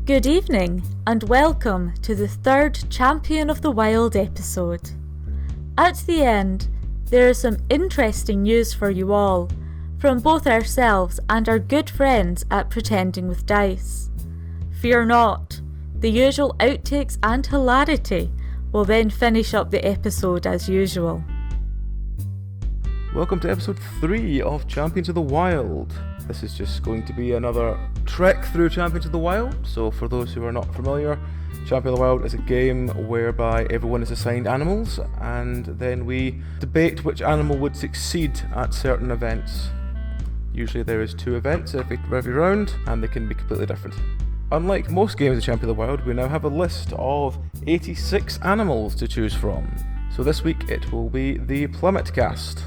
Good evening and welcome to the third Champion of the Wild episode. At the end, there is some interesting news for you all, from both ourselves and our good friends at Pretending with Dice. Fear not, the usual outtakes and hilarity will then finish up the episode as usual. Welcome to episode 3 of Champions of the Wild. This is just going to be another trek through Champions of the Wild. So for those who are not familiar, Champion of the Wild is a game whereby everyone is assigned animals and then we debate which animal would succeed at certain events. Usually there is 2 events every round and they can be completely different. Unlike most games of Champion of the Wild, we now have a list of 86 animals to choose from. So this week it will be the Plummet cast,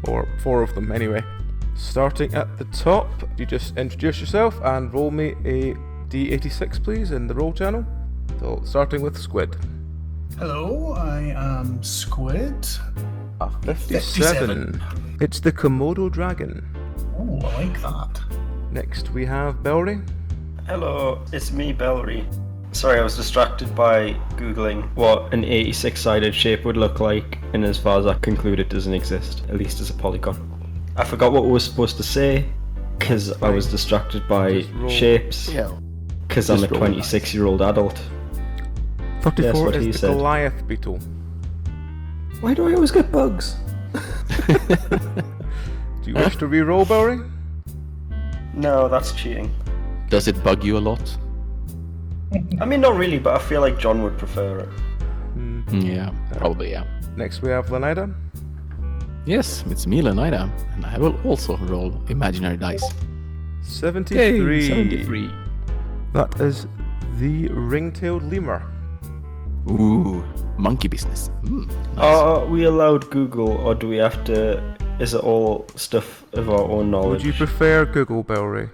or 4 of them anyway. Starting at the top, you just introduce yourself and roll me a D86 please in the roll channel. So starting with Squid. Hello, I am Squid. A 57. It's the Komodo dragon. Oh, I like that. Next we have Belry. Hello, it's me, Belry. Sorry, I was distracted by Googling what an 86-sided shape would look like, and as far as I conclude it doesn't exist, at least as a polygon. I forgot what we were supposed to say, because I was distracted by shapes, because I'm a 26-year-old adult. 34 is the said. Goliath beetle. Why do I always get bugs? Do you wish to re-roll, Belry? No, that's cheating. Does it bug you a lot? I mean, not really, but I feel like John would prefer it. Yeah, probably, yeah. Next we have Leonida. Yes, it's me, Leonida, and I will also roll imaginary dice. 73. Yay, 73. That is the ring-tailed lemur. Ooh, monkey business. Nice. Are we allowed Google, or do we have to... Is it all stuff of our own knowledge? Would you prefer Google, Belry?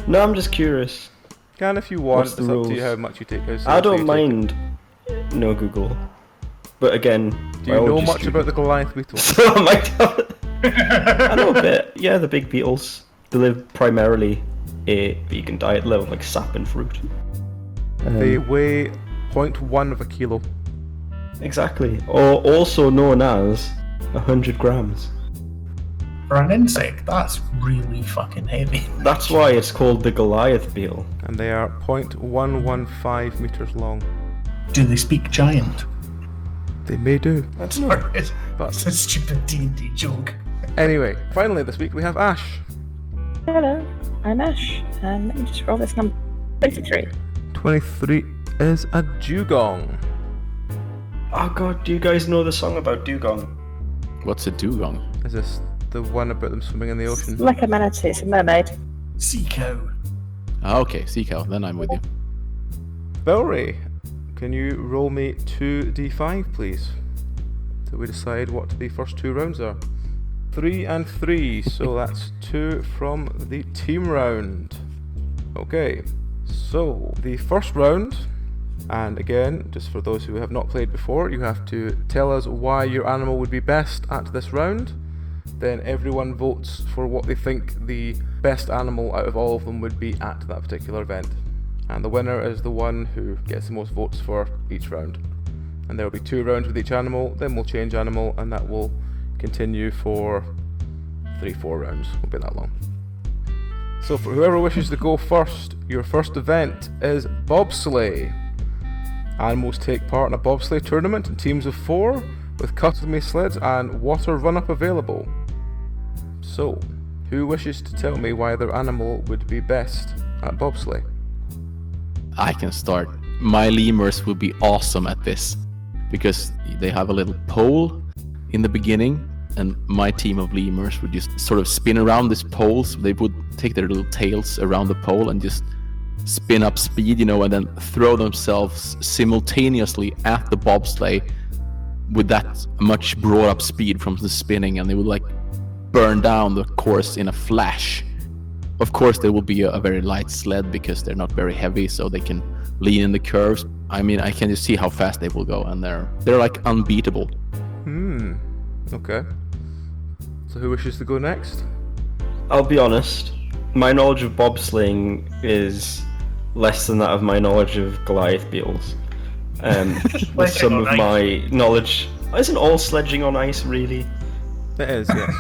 No, I'm just curious. Can if you want. What's It's the up to rules? you how much you take. I don't mind no Google. But again... Do you know much about the Goliath beetle? So I might have it. I know a bit. Yeah, the big beetles. They live primarily a vegan diet, live like sap and fruit. They weigh 0.1 of a kilo. Exactly. Or also known as 100 grams. For an insect, that's really fucking heavy. That's why it's called the Goliath beetle. And they are 0.115 meters long. Do they speak giant? They may do. That's not it. But- It's a stupid D&D joke. Anyway, finally this week we have Ash. Hello, I'm Ash. Let me just roll this number. 23. 23 is a dugong. Oh god, do you guys know the song about dugong? What's a dugong? Is this the one about them swimming in the ocean? Like a manatee, it's a mermaid. Sea cow. Okay, sea cow, then I'm with you. Belry, can you roll me 2d5 please? So we decide what the first 2 rounds are. 3 and 3, so that's 2 from the team round. Okay, so the first round, and again, just for those who have not played before, you have to tell us why your animal would be best at this round. Then everyone votes for what they think the best animal out of all of them would be at that particular event. And the winner is the one who gets the most votes for each round. And there will be 2 rounds with each animal, then we'll change animal, and that will continue for 3-4 rounds. Won't be that long. So for whoever wishes to go first, your first event is bobsleigh. Animals take part in a bobsleigh tournament in teams of 4 with custom-made sleds and water run-up available. So, who wishes to tell me why their animal would be best at bobsleigh? I can start. My lemurs would be awesome at this, because they have a little pole in the beginning, and my team of lemurs would just sort of spin around this pole, so they would take their little tails around the pole and just spin up speed, and then throw themselves simultaneously at the bobsleigh with that much brought up speed from the spinning, and they would like burn down the course in a flash. Of course, there will be a very light sled because they're not very heavy, so they can lean in the curves. I mean, I can just see how fast they will go, and they're like unbeatable. Okay. So who wishes to go next? I'll be honest, my knowledge of bobsleighing is less than that of my knowledge of Goliath beetles. With Sledging some on of ice. my knowledge... Isn't all sledging on ice, really? It is, yes.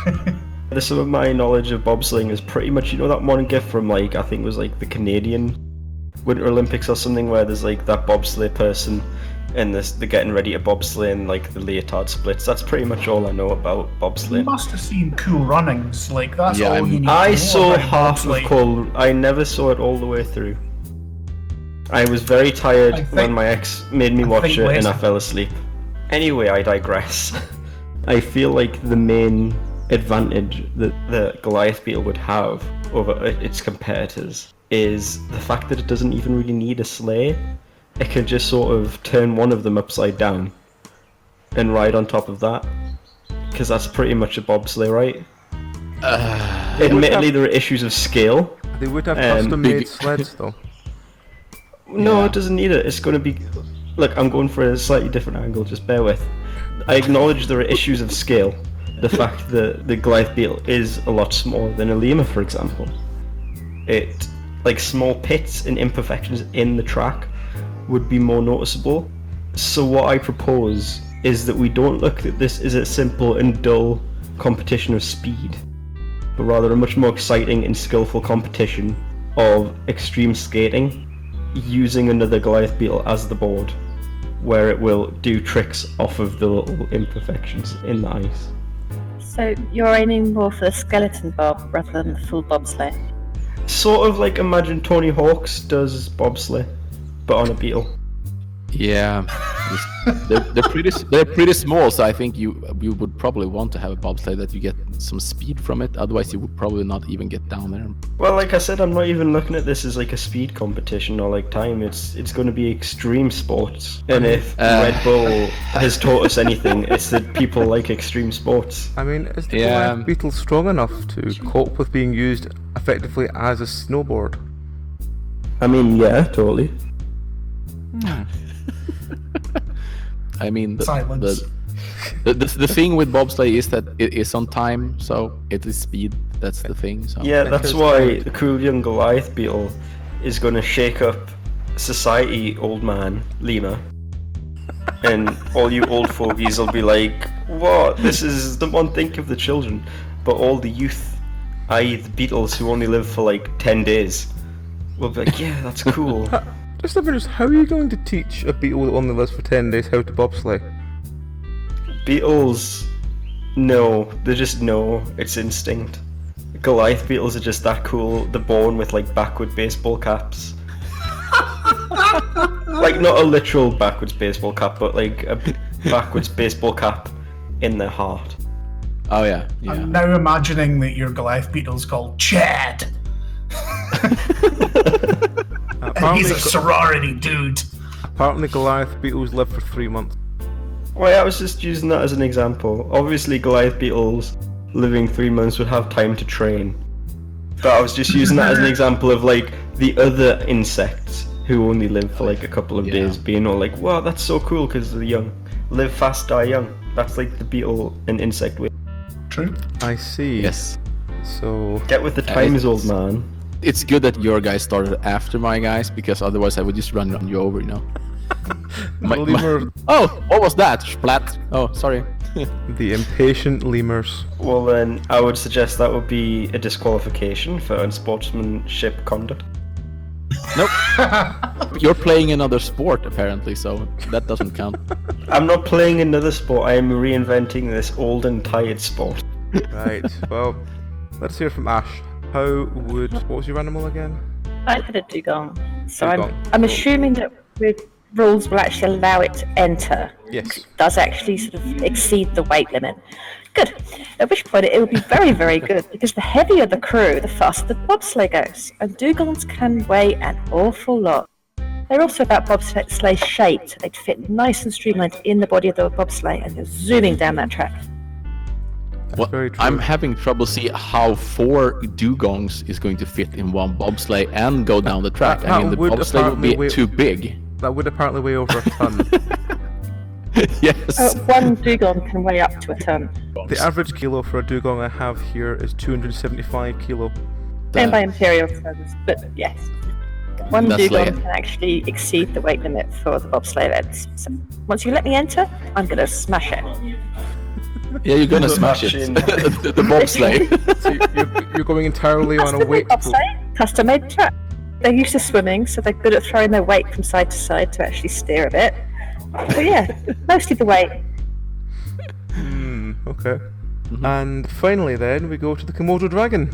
There's some of my knowledge of bobsleighing is pretty much, you know, that one gif from, like, I think it was, like, the Canadian Winter Olympics or something, where there's, like, that bobsleigh person and they're getting ready to bobsleigh and, like, the leotard splits. That's pretty much all I know about You bobsleighing. must have seen Cool Runnings. Like, that's Yeah, all you need I to know saw about half of bobsleigh. Cool. I never saw it all the way through. I was very tired when my ex made me watch it and I fell asleep. Anyway, I digress. I feel like the main advantage that the Goliath beetle would have over its competitors is the fact that it doesn't even really need a sleigh. It can just sort of turn one of them upside down and ride on top of that. Because that's pretty much a bobsleigh, right? Admittedly, there are issues of scale. They would have custom-made sleds, though. No, it doesn't need it. It's going to be... Look, I'm going for a slightly different angle, just bear with. I acknowledge there are issues of scale. The fact that the Goliath beetle is a lot smaller than a lemur, for example. It, like, small pits and imperfections in the track would be more noticeable. So what I propose is that we don't look at this as a simple and dull competition of speed, but rather a much more exciting and skillful competition of extreme skating, using another Goliath beetle as the board, where it will do tricks off of the little imperfections in the ice. So you're aiming more for the skeleton bob rather than the full bobsleigh? Sort of like imagine Tony Hawk's does bobsleigh, but on a beetle. Yeah, they're pretty small, so I think you would probably want to have a bobsleigh that you get some speed from it. Otherwise, you would probably not even get down there. Well, like I said, I'm not even looking at this as like a speed competition or like time. It's going to be extreme sports, and if Red Bull has taught us anything, it's that people like extreme sports. I mean, is the Goliath beetle strong enough to cope with being used effectively as a snowboard? I mean, yeah, totally. I mean, Silence. the thing with bobsleigh is that it is on time, so it is speed. That's the thing. So. Yeah, that's why the cool young Goliath beetle is going to shake up society, old man, lemur. And all you old fogies will be like, what? This is... Someone think of the children. But all the youth, i.e. the beetles who only live for like 10 days, will be like, yeah, that's cool. Just interest, how are you going to teach a beetle that only lives for 10 days how to bobsleigh? Beetles, no. They just know. It's instinct. Goliath beetles are just that cool. They're born with like backward baseball caps. Like not a literal backwards baseball cap, but like a backwards baseball cap in their heart. Oh yeah. I'm now imagining that your Goliath beetle's called Chad. And he's a sorority dude. Apparently Goliath beetles live for 3 months. Well, yeah, I was just using that as an example. Obviously, Goliath beetles living 3 months would have time to train. But I was just using that as an example of like the other insects who only live for like a couple of days being all like, wow, that's so cool because they're young. Live fast, die young. That's like the beetle and insect way. True. I see. Yes. So... Get with the times, old man. It's good that your guys started after my guys, because otherwise I would just run you over, you know. Oh, what was that? Splat. Oh, sorry. The impatient lemurs. Well then, I would suggest that would be a disqualification for unsportsmanship conduct. Nope. You're playing another sport, apparently, so that doesn't count. I'm not playing another sport, I am reinventing this old and tired sport. Right, well, let's hear from Ash. What was your animal again? I had a dugong. So Dugong. I'm assuming that rules will actually allow it to enter. Yes. It does actually sort of exceed the weight limit. Good. At which point it will be very, very good, because the heavier the crew, the faster the bobsleigh goes. And dugongs can weigh an awful lot. They're also about bobsleigh shaped. They'd fit nice and streamlined in the body of the bobsleigh, and they're zooming down that track. Well, very true. I'm having trouble see how 4 dugongs is going to fit in one bobsleigh and go down the track. I mean, the bobsleigh would be too big. That would apparently weigh over a ton. Yes. One dugong can weigh up to a ton. The average kilo for a dugong I have here is 275 kilo. And by imperial terms, but yes. One That's dugong like- can actually exceed the weight limit for the bobsleigh events. So once you let me enter, I'm gonna smash it. Yeah, you're gonna smash it. Smashing. the bobsleigh. So you're going entirely on a weight pool. Bobsleigh, custom-made track. They're used to swimming, so they're good at throwing their weight from side to side to actually steer a bit. But yeah, mostly the weight. Okay. And finally then, we go to the Komodo dragon.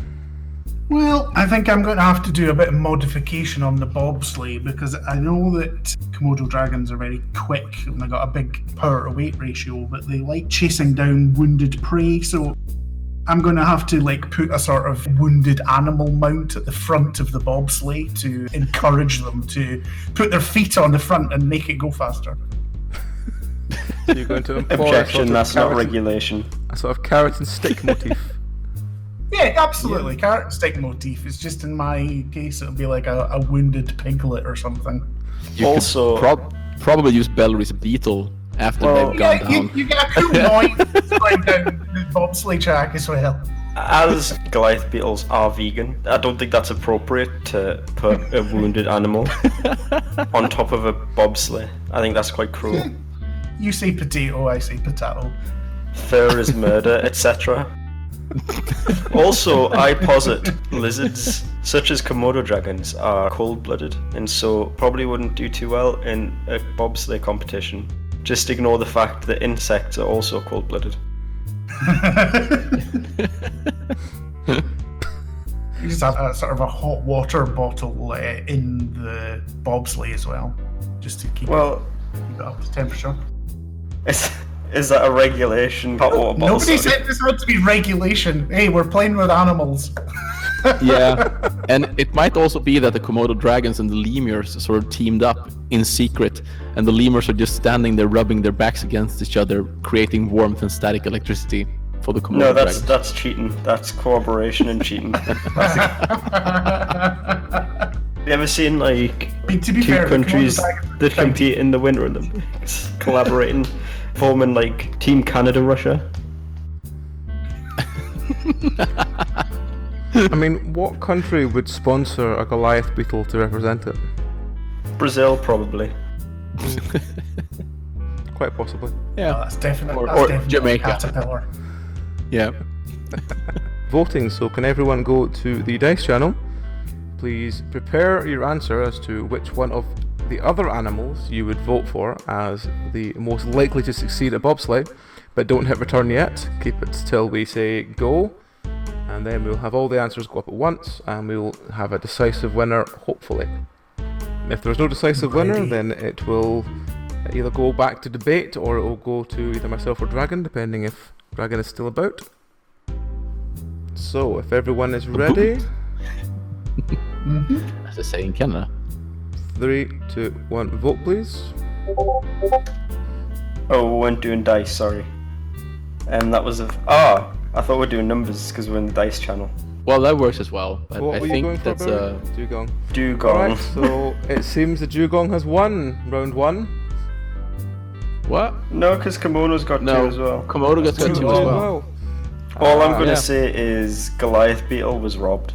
Well, I think I'm going to have to do a bit of modification on the bobsleigh because I know that Komodo dragons are very quick and they've got a big power to weight ratio, but they like chasing down wounded prey, so I'm going to have to put a sort of wounded animal mount at the front of the bobsleigh to encourage them to put their feet on the front and make it go faster. So you're going to employ Objection, that's not regulation. a sort of carrot and stick motif. Yeah, absolutely. Carrot and stick motif. It's just in my case, it'll be like a wounded piglet or something. You Also- could probably use Bellery's beetle after Well, they've gone Yeah, down. you get a cool noise going down the bobsleigh track as well. As Goliath beetles are vegan, I don't think that's appropriate to put a wounded animal on top of a bobsleigh. I think that's quite cruel. You say potato, I say potato. Fur is murder, etc. Also, I posit lizards, such as Komodo dragons, are cold-blooded, and so probably wouldn't do too well in a bobsleigh competition. Just ignore the fact that insects are also cold-blooded. You just have a sort of a hot water bottle in the bobsleigh as well, just to keep Well, it up to temperature. is that a regulation? Hot water bottle, Nobody sorry. said this had to be regulation. Hey, we're playing with animals. Yeah, and it might also be that the Komodo dragons and the lemurs sort of teamed up in secret, and the lemurs are just standing there rubbing their backs against each other, creating warmth and static electricity for the Komodo No, dragons. that's cheating. That's cooperation and cheating. You ever seen I mean, to be two fair, the countries Komodo dragons that compete in the Winter Olympics collaborating, forming Team Canada Russia? I mean, what country would sponsor a Goliath beetle to represent it? Brazil, probably. Quite possibly. Yeah, that's definitely, Or- that's or definitely Jamaica. a caterpillar. yeah. Voting, so can everyone go to the dice channel? Please prepare your answer as to which one of the other animals you would vote for as the most likely to succeed at bobsleigh, but don't hit return yet. Keep it till we say go, and then we'll have all the answers go up at once, and we'll have a decisive winner, hopefully. If there's no decisive winner, Ready. then it will either go back to debate, or it will go to either myself or Dragon, depending if Dragon is still about. So, if everyone is ready, As they say in Canada. 3, 2, 1, vote please. Oh, we weren't doing dice, sorry. That was I thought we were doing numbers because we're in the dice channel. Well, that works as well, but What I were you think going for, that's Barry? Dugong. Dugong. Alright, so it seems the Dugong has won round 1. what? No, because Komodo's got No, two as well. Komodo gets got two as well. All I'm going to yeah. say is Goliath Beetle was robbed.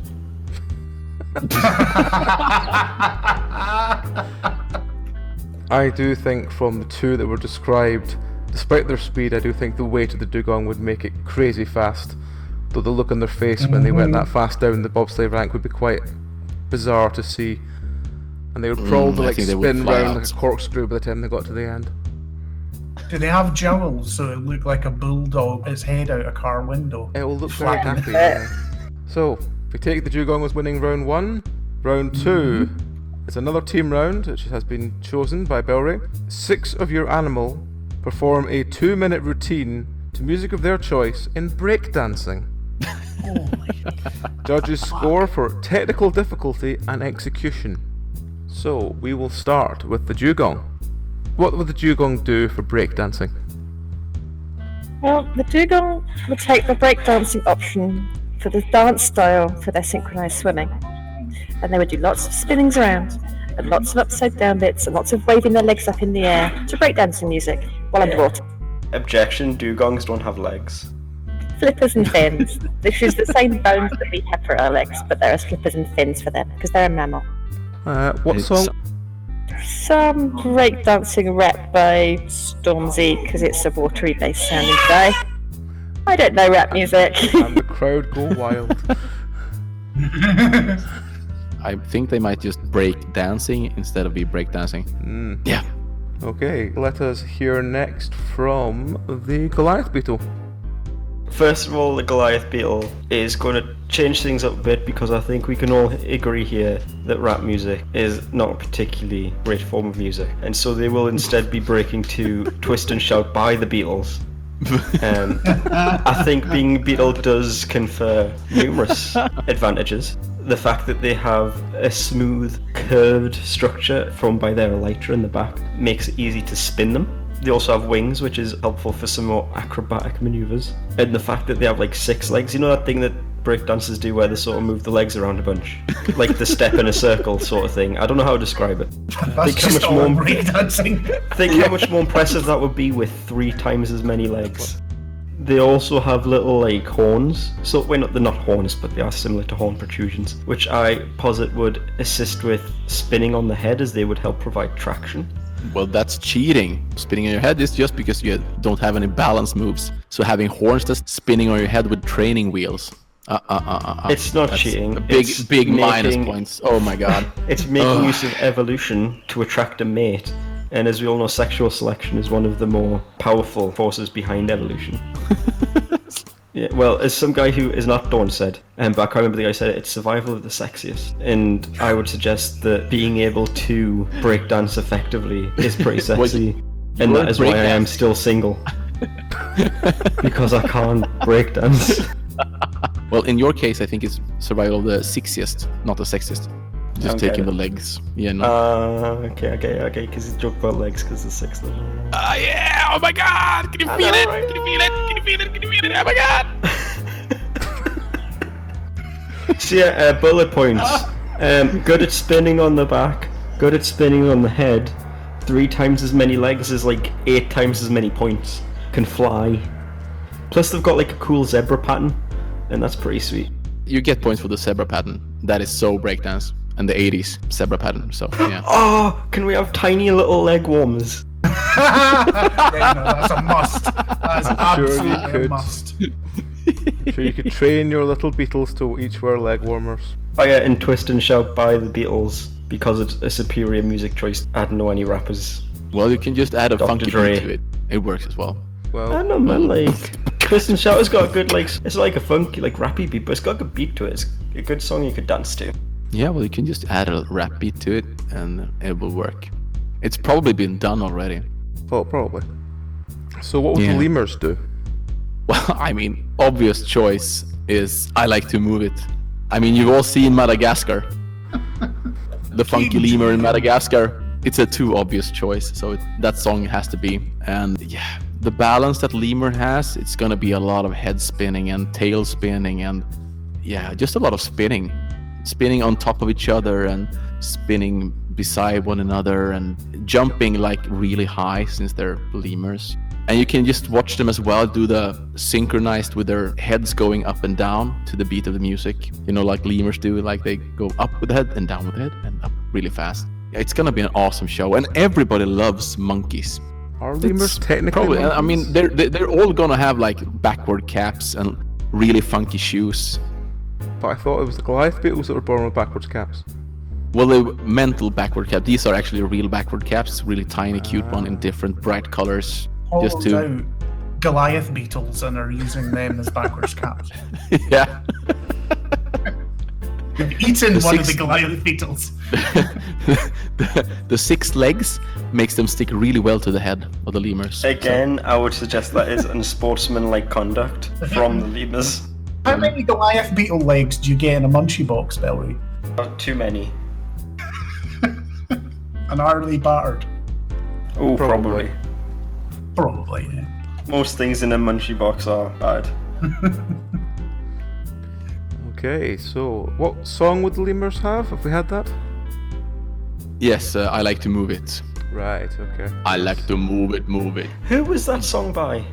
I do think from the two that were described, despite their speed, I do think the weight of the Dugong would make it crazy fast. Though the look on their face when they went that fast down the bobsleigh rank would be quite bizarre to see. And they would probably I think they would spin fly round out. like a corkscrew by the time they got to the end. Do they have jowls so it looked like a bulldog, its head out a car window? It will look very Flat. happy. Yeah. So, if we take the Dugong was winning round 1, round 2 is another team round, which has been chosen by Belry. 6 of your animal perform a 2-minute routine to music of their choice in breakdancing. Judges score for technical difficulty and execution. So, we will start with the Dugong. What would the Dugong do for breakdancing? Well, the dugong would take the breakdancing option for the dance style for their synchronized swimming. And they would do lots of spinnings around, and lots of upside down bits, and lots of waving their legs up in the air to breakdancing music while underwater. Objection, dugongs don't have legs. Flippers and fins. This is the same bones that we have for our legs, but there are flippers and fins for them because they're a mammal. What song? Some breakdancing rap by Stormzy, because it's a watery based sounding guy. I don't know rap music. And the crowd go wild. I think they might just break dancing instead of be breakdancing. Yeah. Okay, let us hear next from the Goliath Beetle. First of all, the Goliath Beetle is going to change things up a bit because I think we can all agree here that rap music is not a particularly great form of music. And so they will instead be breaking to Twist and Shout by the Beatles. I think being a Beatle does confer numerous advantages. The fact that they have a smooth, curved structure formed by their elytra in the back makes it easy to spin them. They also have wings, which is helpful for some more acrobatic maneuvers. And the fact that they have like 6 legs, you know that thing that breakdancers do where they sort of move the legs around a bunch? Like the step in a circle sort of thing. I don't know how to describe it. That's just all breakdancing. Think how much more impressive that would be with 3 times as many legs. They also have little like horns, so well, they're not horns, but they are similar to horn protrusions, which I posit would assist with spinning on the head as they would help provide traction. Well, that's cheating. Spinning on your head is just because you don't have any balance moves. So having horns that's spinning on your head with training wheels. It's not That's cheating. Big minus points. Oh my god. It's making use of evolution to attract a mate. And as we all know, sexual selection is one of the more powerful forces behind evolution. Yeah, well, as some guy who is not Dawn said, but I can't remember the guy said it, it's survival of the sexiest. And I would suggest that being able to breakdance effectively is pretty sexy. And that is why I am still single. Because I can't breakdance. Well, in your case, I think it's survival of the sexiest, not the sexiest. Just Okay. taking the legs. Yeah, no. Okay, because you joke about legs because it's 6 legs. Yeah! Oh my god! Can you feel it? Can you feel it? Can you feel it? Can you feel it? Oh my god! So yeah, bullet points. Good at spinning on the back, good at spinning on the head, 3 times as many legs is like 8 times as many points. Can fly. Plus they've got like a cool zebra pattern, and that's pretty sweet. You get points for the zebra pattern. That is so breakdance. And the 80s zebra pattern, so yeah. Oh, can we have tiny little leg warmers? Yeah, no, that's a must. That's I'm sure you absolutely a could. must. Sure, you could train your little beetles to each wear leg warmers. Oh yeah, and Twist and Shout by the Beatles, because it's a superior music choice. I don't know any rappers. Well, you can just add a Dr. funky Dre. beat to it. It works as well. I Well, don't know, man, like... Twist and Shout has got a good, like... It's like a funky, like, rappy beat, but it's got a good beat to it. It's a good song you could dance to. Yeah, well, you can just add a rap beat to it, and it will work. It's probably been done already. well, probably. So what would Yeah. the lemurs do? Well, I mean, obvious choice is I like to move it. I mean, you've all seen Madagascar. The funky lemur in Madagascar. It's a too obvious choice, so that song has to be. And yeah, the balance that lemur has, it's gonna be a lot of head spinning and tail spinning and yeah, just a lot of spinning. Spinning on top of each other and spinning beside one another and jumping like really high since they're lemurs. And you can just watch them as well do the synchronized with their heads going up and down to the beat of the music. You know, like lemurs do, like they go up with the head and down with the head and up really fast. It's gonna be an awesome show, and everybody loves monkeys. Are lemurs technically Probably, I monkeys? mean, they're all gonna have like backward caps and really funky shoes. But I thought it was the Goliath beetles that were born with backwards caps. Well, the mental backward cap. These are actually real backward caps, really tiny, cute one in different bright colors. Just Hollowed to out Goliath beetles and are using them as backwards caps. yeah. You've eaten The one of six- the Goliath beetles. the 6 legs makes them stick really well to the head of the lemurs. Again, I would suggest that is unsportsmanlike conduct from the lemurs. How many Goliath beetle legs do you get in a munchie box, Bellery? Not too many. And are they battered? Oh, Probably. Probably, yeah. Most things in a munchie box are bad. Okay, so what song would the lemurs have? Have we had that? Yes, I like to move it. Right, okay. I like to move it, move it. Who was that song by?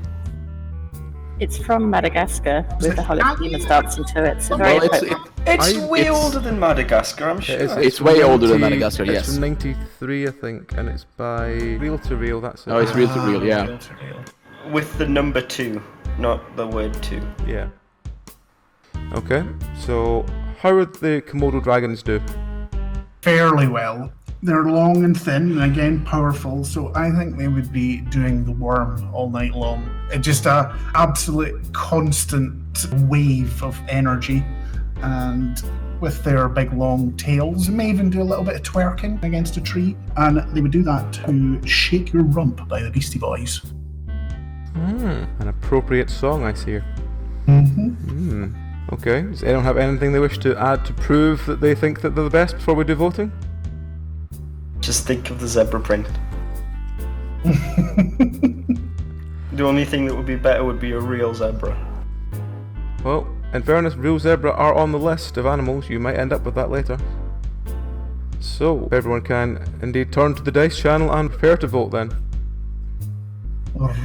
It's from Madagascar with the Hollywood demons dancing to it. So very Well, potent. It's way older than Madagascar, I'm sure. It's way older than Madagascar, yes. It's from 93, I think, and it's by Reel to Reel, that's it. Oh, it's Reel to Reel, yeah. Reel to Reel. With the number 2, not the word 2. Yeah. Okay, so how would the Komodo dragons do? Fairly well. They're long and thin, and again powerful, so I think they would be doing the worm all night long. It's just a absolute constant wave of energy, and with their big long tails, they may even do a little bit of twerking against a tree, and they would do that to Shake Your Rump by the Beastie Boys. An appropriate song, I see here. Mm-hmm. Okay, does anyone have anything they wish to add to prove that they think that they're the best before we do voting? Just think of the zebra print. The only thing that would be better would be a real zebra. Well, in fairness, real zebra are on the list of animals. You might end up with that later. So, everyone can indeed turn to the dice channel and prepare to vote then.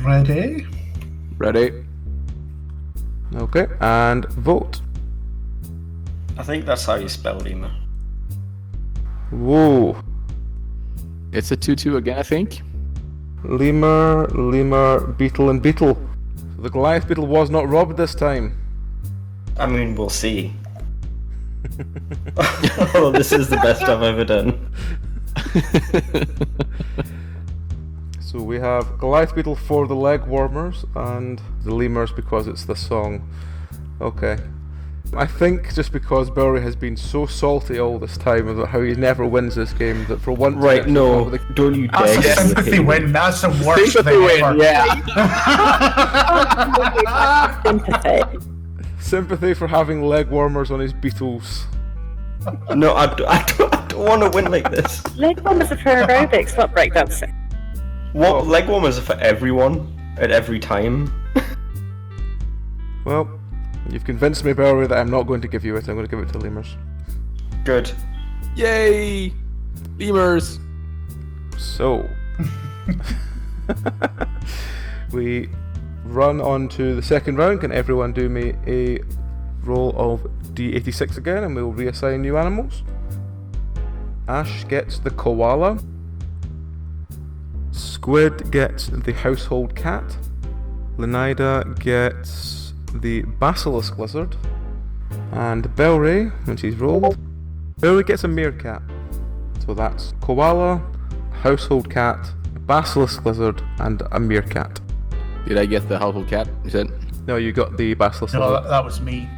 Ready? Ready? Okay, and vote. I think that's how you spell lemur. Whoa. It's a 2-2 again, I think. Lemur, beetle, and beetle. So the Goliath beetle was not robbed this time. I mean, we'll see. Oh, this is the best I've ever done. So we have Goliath beetle for the leg warmers and the lemurs because it's the song. Okay. I think just because Bowery has been so salty all this time about how he never wins this game that for once... Right, no, don't you dare That's a get sympathy win, that's the worst Sympathy thing win, ever. yeah. Sympathy. Sympathy for having leg warmers on his beetles. No, I don't want to win like this. Leg warmers are for aerobics, not breakdancing. What leg warmers are for everyone at every time? Well, you've convinced me, Bowery, that I'm not going to give you it. I'm going to give it to lemurs. Good. Yay! Lemurs! So, we run on to the second round. Can everyone do me a roll of D86 again, and we'll reassign new animals. Ash gets the koala. Squid gets the household cat. Lenida gets the basilisk lizard. And Belray, when she's rolled, Belray gets a meerkat. So that's koala, household cat, basilisk lizard, and a meerkat. Did I get the household cat, you said? No, you got the basilisk No, lizard. that was me.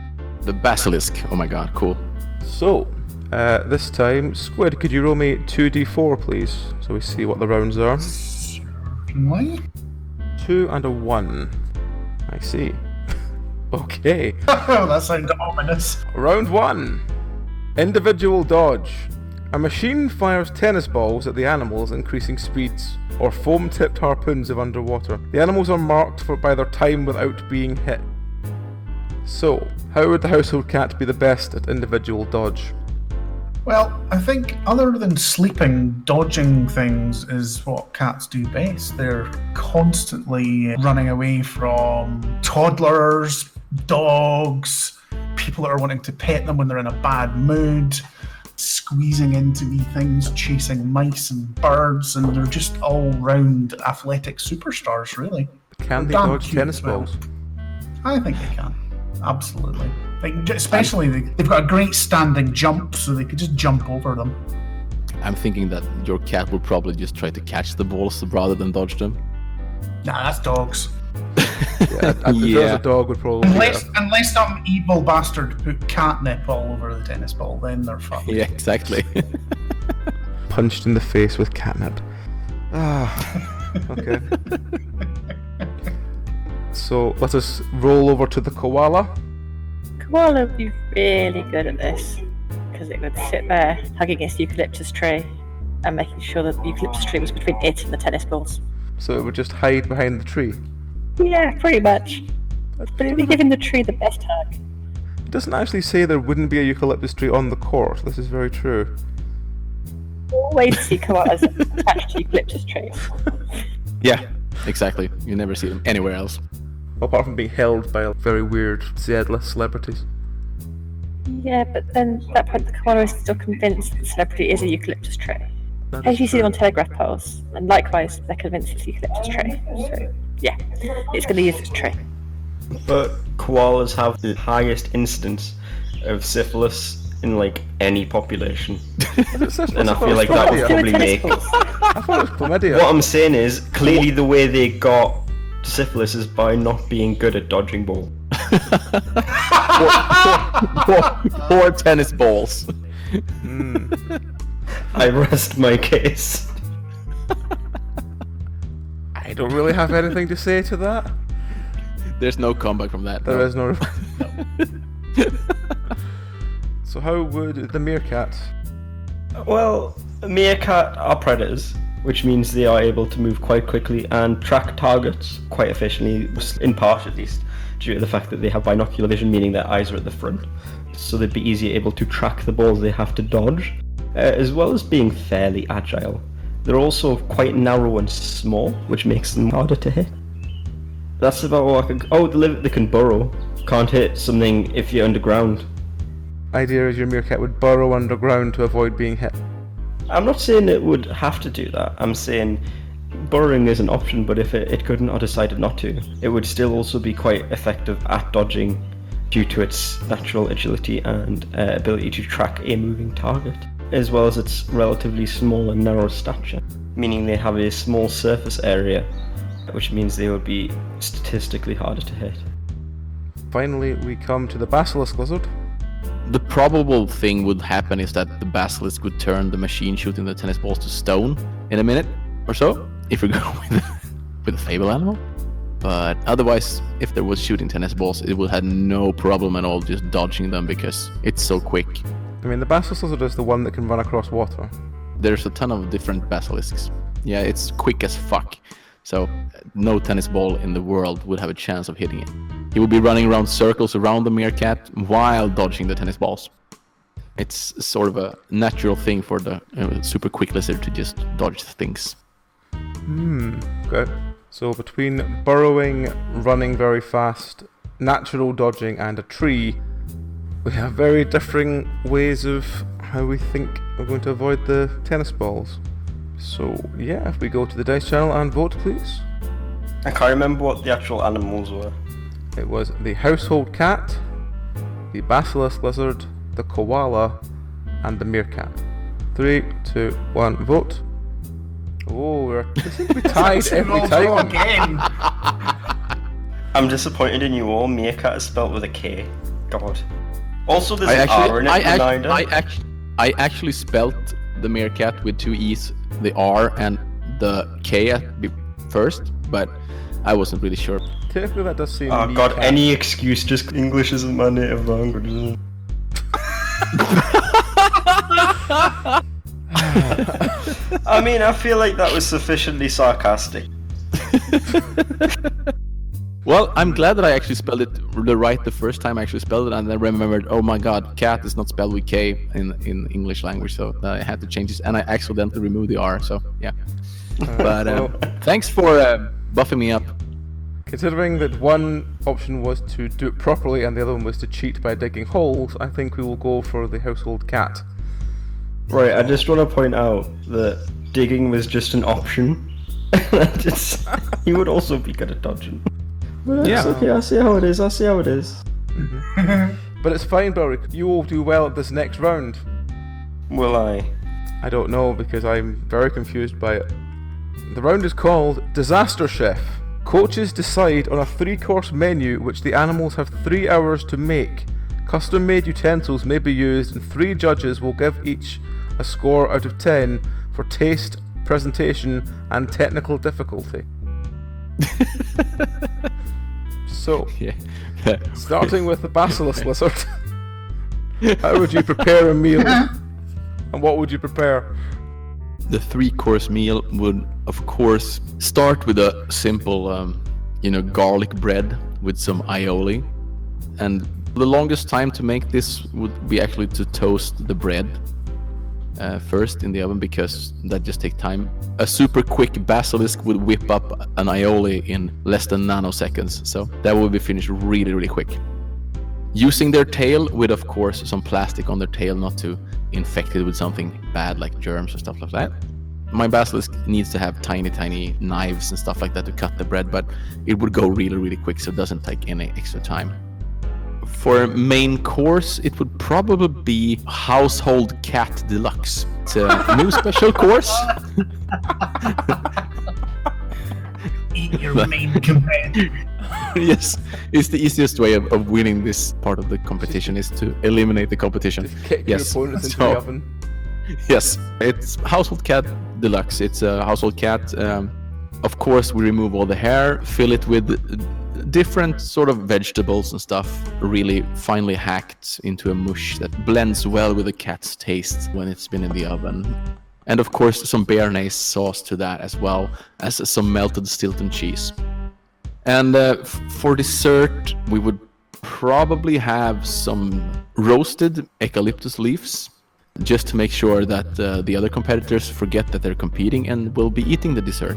The basilisk. Oh my god, cool. So, this time, Squid, could you roll me 2d4, please? So we see what the rounds are. Certainly. 2 and a 1. I see. Okay. Oh, that sounded ominous. Round 1. Individual dodge. A machine fires tennis balls at the animals, increasing speeds, or foam-tipped harpoons if underwater. The animals are marked by their time without being hit. So, how would the household cat be the best at individual dodge? Well, I think other than sleeping, dodging things is what cats do best. They're constantly running away from toddlers, dogs, people that are wanting to pet them when they're in a bad mood, squeezing into wee things, chasing mice and birds, and they're just all-round athletic superstars, really. Can they They're damn dodge cute tennis as well. balls? I think they can. Absolutely. Like, especially, they've got a great standing jump, so they could just jump over them. I'm thinking that your cat will probably just try to catch the balls rather than dodge them. Nah, that's dogs. Yeah, if there was a dog, would probably. Unless some evil bastard put catnip all over the tennis ball, then they're fucked. Yeah, exactly. Punched in the face with catnip. Ah, okay. So let us roll over to the koala. Koala would be really good at this because it would sit there hugging its eucalyptus tree and making sure that the eucalyptus tree was between it and the tennis balls. So it would just hide behind the tree. Yeah, pretty much. But it would be giving the tree the best hug. It doesn't actually say there wouldn't be a eucalyptus tree on the court. This is very true. Always see koalas attached to eucalyptus trees. Yeah, exactly. You never see them anywhere else. Apart from being held by very weird Z-list celebrities. Yeah, but then at that point the koala is still convinced that the celebrity is a eucalyptus tree. As you see them on telegraph poles, and likewise they're convinced it's a eucalyptus tree. So, yeah, it's going to use this tree. But koalas have the highest incidence of syphilis in like any population. And I feel like that would probably make... I thought it was chlamydia. What I'm saying is, clearly the way they got syphilis is by not being good at dodging balls. Poor tennis balls. I rest my case. I don't really have anything to say to that. There's no comeback from that. There is no. So how would the meerkat? Well, meerkat are predators, which means they are able to move quite quickly and track targets quite efficiently, in part at least, due to the fact that they have binocular vision, meaning their eyes are at the front. So they'd be easier able to track the balls they have to dodge, as well as being fairly agile. They're also quite narrow and small, which makes them harder to hit. That's about all I can... Oh, they can burrow. Can't hit something if you're underground. Idea is your meerkat would burrow underground to avoid being hit. I'm not saying it would have to do that. I'm saying burrowing is an option, but if it couldn't or decided not to, it would still also be quite effective at dodging due to its natural agility and ability to track a moving target, as well as its relatively small and narrow stature, meaning they have a small surface area, which means they would be statistically harder to hit. Finally, we come to the basilisk lizard. The probable thing would happen is that the basilisk would turn the machine shooting the tennis balls to stone in a minute or so, if we go with a fable animal. But otherwise, if there was shooting tennis balls, it would have no problem at all just dodging them because it's so quick. I mean, the basilisk lizard is the one that can run across water. There's a ton of different basilisks. Yeah, it's quick as fuck. So no tennis ball in the world would have a chance of hitting it. He would be running around circles around the meerkat while dodging the tennis balls. It's sort of a natural thing for the super quick lizard to just dodge things. Okay. So between burrowing, running very fast, natural dodging, and a tree, we have very differing ways of how we think we're going to avoid the tennis balls. So yeah, if we go to the dice channel and vote, please. I can't remember what the actual animals were. It was the household cat, the basilisk lizard, the koala, and the meerkat. 3, 2, 1, vote. Oh, they seem to be tied every time. Again. I'm disappointed in you all. Meerkat is spelled with a K. God. Also, there's an R in it, reminder. I actually spelt the meerkat with 2 E's, the R and the K at first, but I wasn't really sure. Technically that does seem Oh god, any excuse, just English isn't my native language, is it? I mean, I feel like that was sufficiently sarcastic. Well, I'm glad that I actually spelled it right the first time I actually spelled it, and then remembered, oh my god, cat is not spelled with K in English language, so I had to change this, and I accidentally removed the R, so yeah. But thanks for buffing me up. Considering that one option was to do it properly and the other one was to cheat by digging holes, I think we will go for the household cat. Right, I just want to point out that digging was just an option. You would also be good at dodging. But yeah, okay, I see how it is. But it's fine, Barry. You will do well at this next round. Will I? I don't know, because I'm very confused by it. The round is called Disaster Chef. Coaches decide on a 3-course menu which the animals have 3 hours to make. Custom-made utensils may be used, and 3 judges will give each a score out of 10 for taste, presentation, and technical difficulty. So, starting with the basilisk lizard, how would you prepare a meal? And what would you prepare? The 3-course meal would, of course, start with a simple, garlic bread with some aioli. And the longest time to make this would be actually to toast the bread first in the oven, because that just takes time. A super quick basilisk would whip up an aioli in less than nanoseconds, so that would be finished really, really quick. using their tail with, of course, some plastic on their tail, not to infect it with something bad like germs or stuff like that. My basilisk needs to have tiny knives and stuff like that to cut the bread, but it would go really quick, so it doesn't take any extra time. For main course, it would probably be Household Cat Deluxe. It's a new special course. Eat your main companion. Yes, it's the easiest way of winning this part of the competition is to eliminate the competition. Just kick Yes. your opponent into the oven. Yes, it's Household Cat Deluxe. It's a household cat. Of course, we remove all the hair, fill it with different sort of vegetables and stuff, really finely hacked into a mush that blends well with the cat's taste when it's been in the oven. And of course, some béarnaise sauce to that, as well as some melted Stilton cheese. And for dessert, we would probably have some roasted eucalyptus leaves, just to make sure that the other competitors forget that they're competing and will be eating the dessert,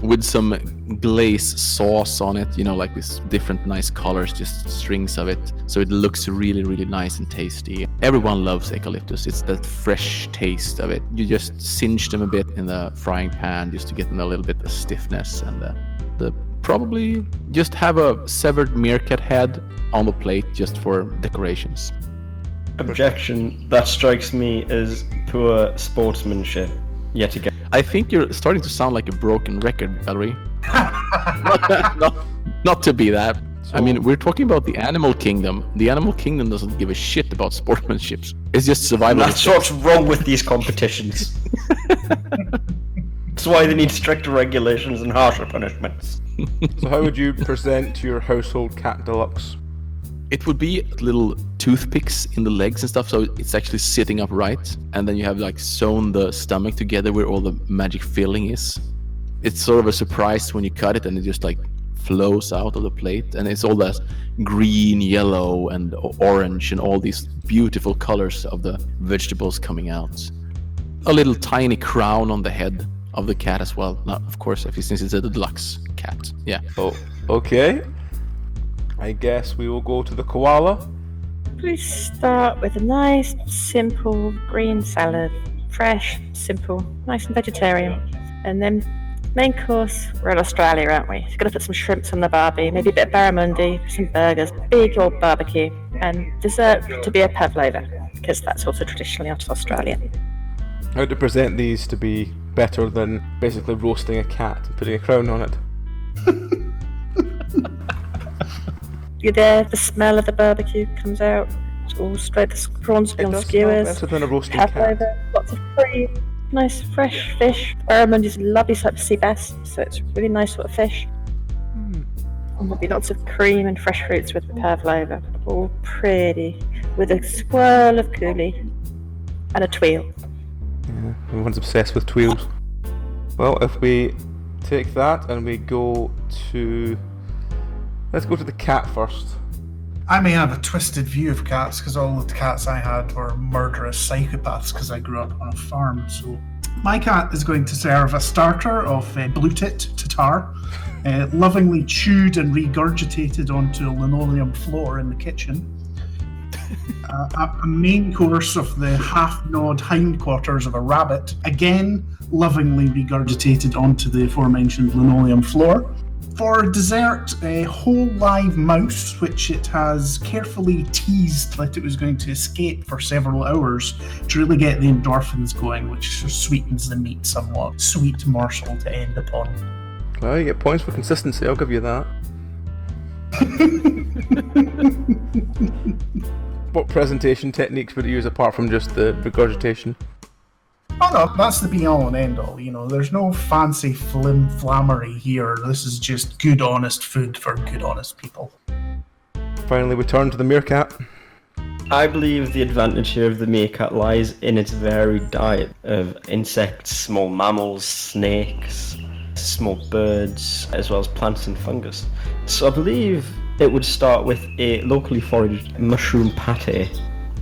with some glaze sauce on it, like this different nice colors, just strings of it, so it looks really nice and tasty. Everyone loves eucalyptus. It's that fresh taste of it. You just singe them a bit in the frying pan just to get them a little bit of stiffness, and the probably just have a severed meerkat head on the plate just for decorations. Objection. That strikes me as poor sportsmanship, yet again. I think you're starting to sound like a broken record, Valerie. Not to be that. I mean, we're talking about the animal kingdom. The animal kingdom doesn't give a shit about sportsmanship. It's just survival. That's what's wrong with these competitions. That's why they need stricter regulations and harsher punishments. So how would you present your Household Cat Deluxe? It would be little toothpicks in the legs and stuff, so it's actually sitting upright, and then you have sewn the stomach together where all the magic filling is. It's sort of a surprise when you cut it, and it just flows out of the plate, and it's all that green, yellow, and orange, and all these beautiful colors of the vegetables coming out. A little tiny crown on the head of the cat as well. Now, of course, since it's a deluxe cat. Yeah. Oh, okay. I guess we will go to the koala. Please start with a nice, simple green salad. Fresh, simple, nice and vegetarian. And then main course, we're in Australia, aren't we? So you're going to put some shrimps on the barbie, maybe a bit of barramundi, some burgers, big old barbecue. And dessert to be a pavlova, because that's also traditionally out of Australia. How to present these to be better than basically roasting a cat and putting a crown on it. You're there, the smell of the barbecue comes out. It's all straight, the prawns be on skewers. Better than a roasting cat. Pavlova, lots of cream, nice fresh fish. Barramundi is a lovely type of sea bass, so it's really nice sort of fish. And there'll be lots of cream and fresh fruits with the pavlova. All pretty, with a swirl of coulis and a tweel. Yeah, everyone's obsessed with tweels. Well, if we take that and we go to... Let's go to the cat first. I may have a twisted view of cats because all the cats I had were murderous psychopaths because I grew up on a farm. So my cat is going to serve a starter of blue tit tartar, lovingly chewed and regurgitated onto a linoleum floor in the kitchen. A main course of the half-gnawed hindquarters of a rabbit, again lovingly regurgitated onto the aforementioned linoleum floor. For dessert, a whole live mouse, which it has carefully teased that it was going to escape for several hours to really get the endorphins going, which sweetens the meat somewhat. Sweet morsel to end upon. Well, you get points for consistency, I'll give you that. What presentation techniques would you use apart from just the regurgitation? Oh no, that's the be-all and end-all, there's no fancy flammery here. This is just good, honest food for good, honest people. Finally, we turn to the meerkat. I believe the advantage here of the meerkat lies in its varied diet of insects, small mammals, snakes, small birds, as well as plants and fungus. So I believe it would start with a locally foraged mushroom pate,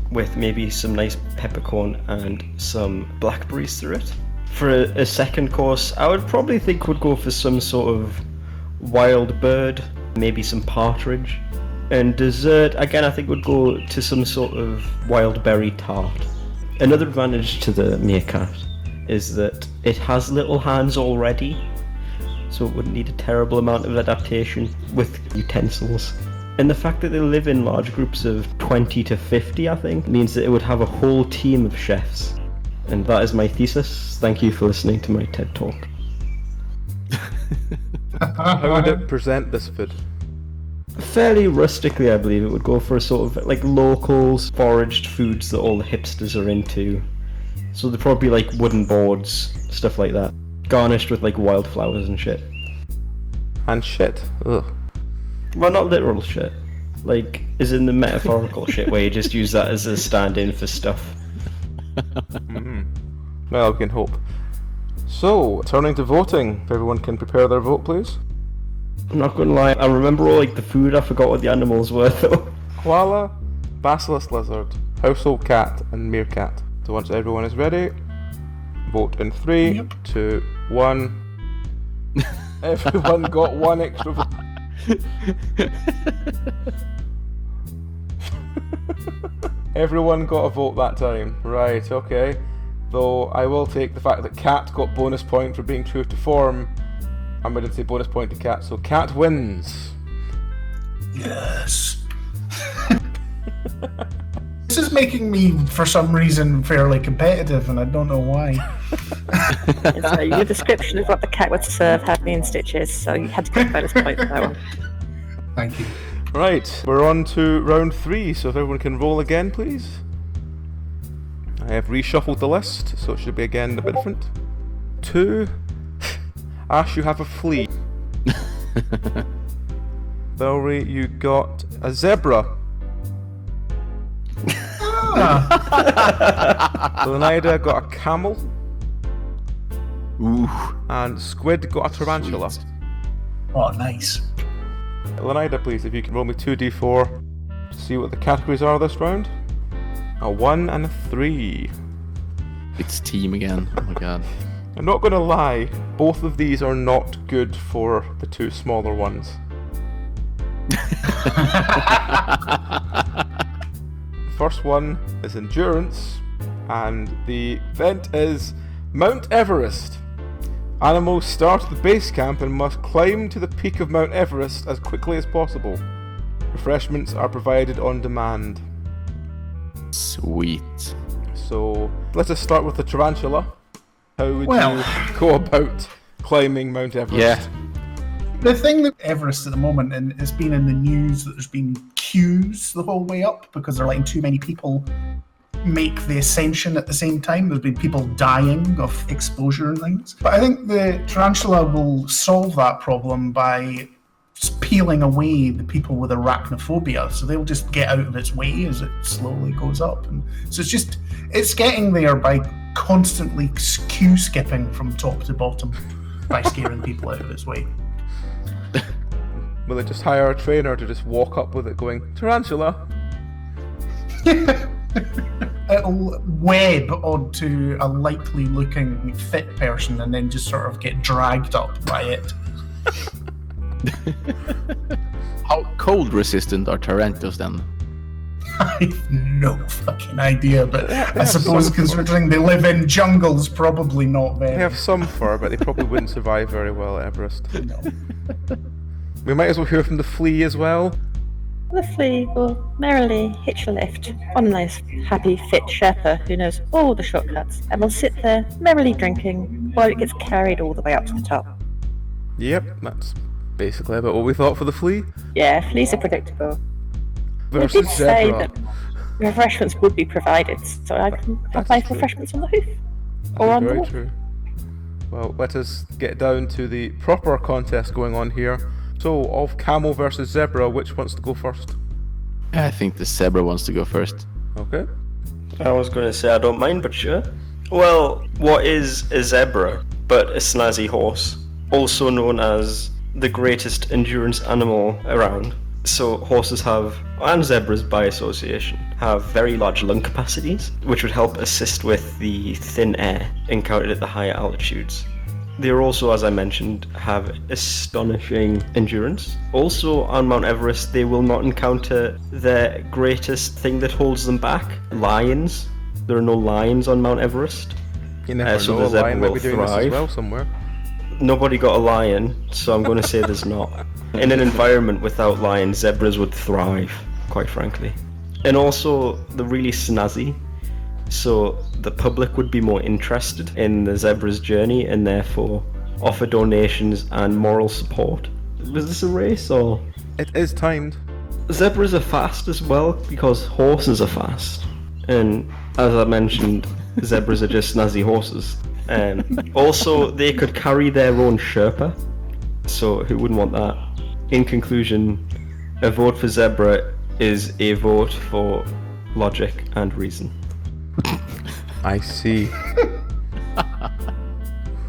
with maybe some nice peppercorn and some blackberries through it. For a second course, I would probably think would go for some sort of wild bird, maybe some partridge, And dessert, again, I think would go to some sort of wild berry tart. Another advantage to the meerkat is that it has little hands already, so it wouldn't need a terrible amount of adaptation with utensils. And the fact that they live in large groups of 20 to 50, I think, means that it would have a whole team of chefs. And that is my thesis. Thank you for listening to my TED Talk. How would it present this food? Fairly rustically, I believe. It would go for a sort of like locals, foraged foods that all the hipsters are into. So they'd probably be like wooden boards, stuff like that. Garnished with like wildflowers and shit. And shit. Ugh. Well, not literal shit. Like, is in the metaphorical shit where you just use that as a stand-in for stuff. Well, we can hope. So, turning to voting. If everyone can prepare their vote, please. I'm not gonna lie, I remember all like the food, I forgot what the animals were though. Koala, basilisk lizard, household cat, and meerkat. So once everyone is ready, vote in 3, 2, 1. Everyone got one extra vote. Everyone got a vote that time. Right, okay. Though I will take the fact that cat got bonus point for being true to form. I'm going to say bonus point to cat, so cat wins. Yes. This is making me, for some reason, fairly competitive, and I don't know why. So your description of what the cat would serve had me in stitches, so you had to get bonus point for that one. Thank you. Right, we're on to round 3, so if everyone can roll again, please. I have reshuffled the list, so it should be again a bit different. 2. Ash, you have a flea. Belry, you got a zebra. Leonida got a camel. Ooh. And Squid got a tarantula. Oh, nice. Leonida, please, if you can roll me 2d4 to see what the categories are this round. A 1 and a 3. It's team again. Oh my god. I'm not going to lie, both of these are not good for the 2 smaller ones. First one is endurance, and the event is Mount Everest. Animals start at the base camp and must climb to the peak of Mount Everest as quickly as possible. Refreshments are provided on demand. Sweet. So, let us start with the tarantula. How would you go about climbing Mount Everest? Yeah. The thing that Everest at the moment, and it's been in the news that there's been queues the whole way up because they're letting too many people make the ascension at the same time. There's been people dying of exposure and things. But I think the tarantula will solve that problem by just peeling away the people with arachnophobia. So they'll just get out of its way as it slowly goes up. And so it's getting there by constantly queue skipping from top to bottom by scaring people out of its way. Will it just hire a trainer to just walk up with it going, tarantula? It'll web onto a likely looking fit person and then just sort of get dragged up by it. How cold resistant are tarantulas then? I've no fucking idea, but I suppose some considering they live in jungles, probably not very. They have some fur, but they probably wouldn't survive very well at Everest. No. We might as well hear from the flea as well. The flea will merrily hitch a lift on a nice, happy, fit Sherpa who knows all the shortcuts and will sit there merrily drinking while it gets carried all the way up to the top. Yep, that's basically about what we thought for the flea. Yeah, fleas are predictable. We did Versus say zebra. that refreshments would be provided, so I can apply for true. refreshments on the hoof. Or on the Very wolf. true. Well, let us get down to the proper contest going on here. So, of camel versus zebra, which wants to go first? I think the zebra wants to go first. Okay. I was going to say I don't mind, but sure. Well, what is a zebra but a snazzy horse? Also known as the greatest endurance animal around. So horses have, and zebras by association, have very large lung capacities, which would help assist with the thin air encountered at the higher altitudes. They also, as I mentioned, have astonishing endurance. Also, on Mount Everest, they will not encounter the greatest thing that holds them back, lions. There are no lions on Mount Everest. You never so know, the a lion zebra might will be doing this as thrive. well somewhere. Nobody got a lion, so I'm going to say there's not. In an environment without lions, zebras would thrive, quite frankly. And also, they're really snazzy, so the public would be more interested in the zebra's journey and therefore offer donations and moral support. Was this a race or? It is timed. Zebras are fast as well because horses are fast. And as I mentioned, zebras are just snazzy horses. Also, they could carry their own Sherpa, so who wouldn't want that? In conclusion, a vote for zebra is a vote for logic and reason. I see.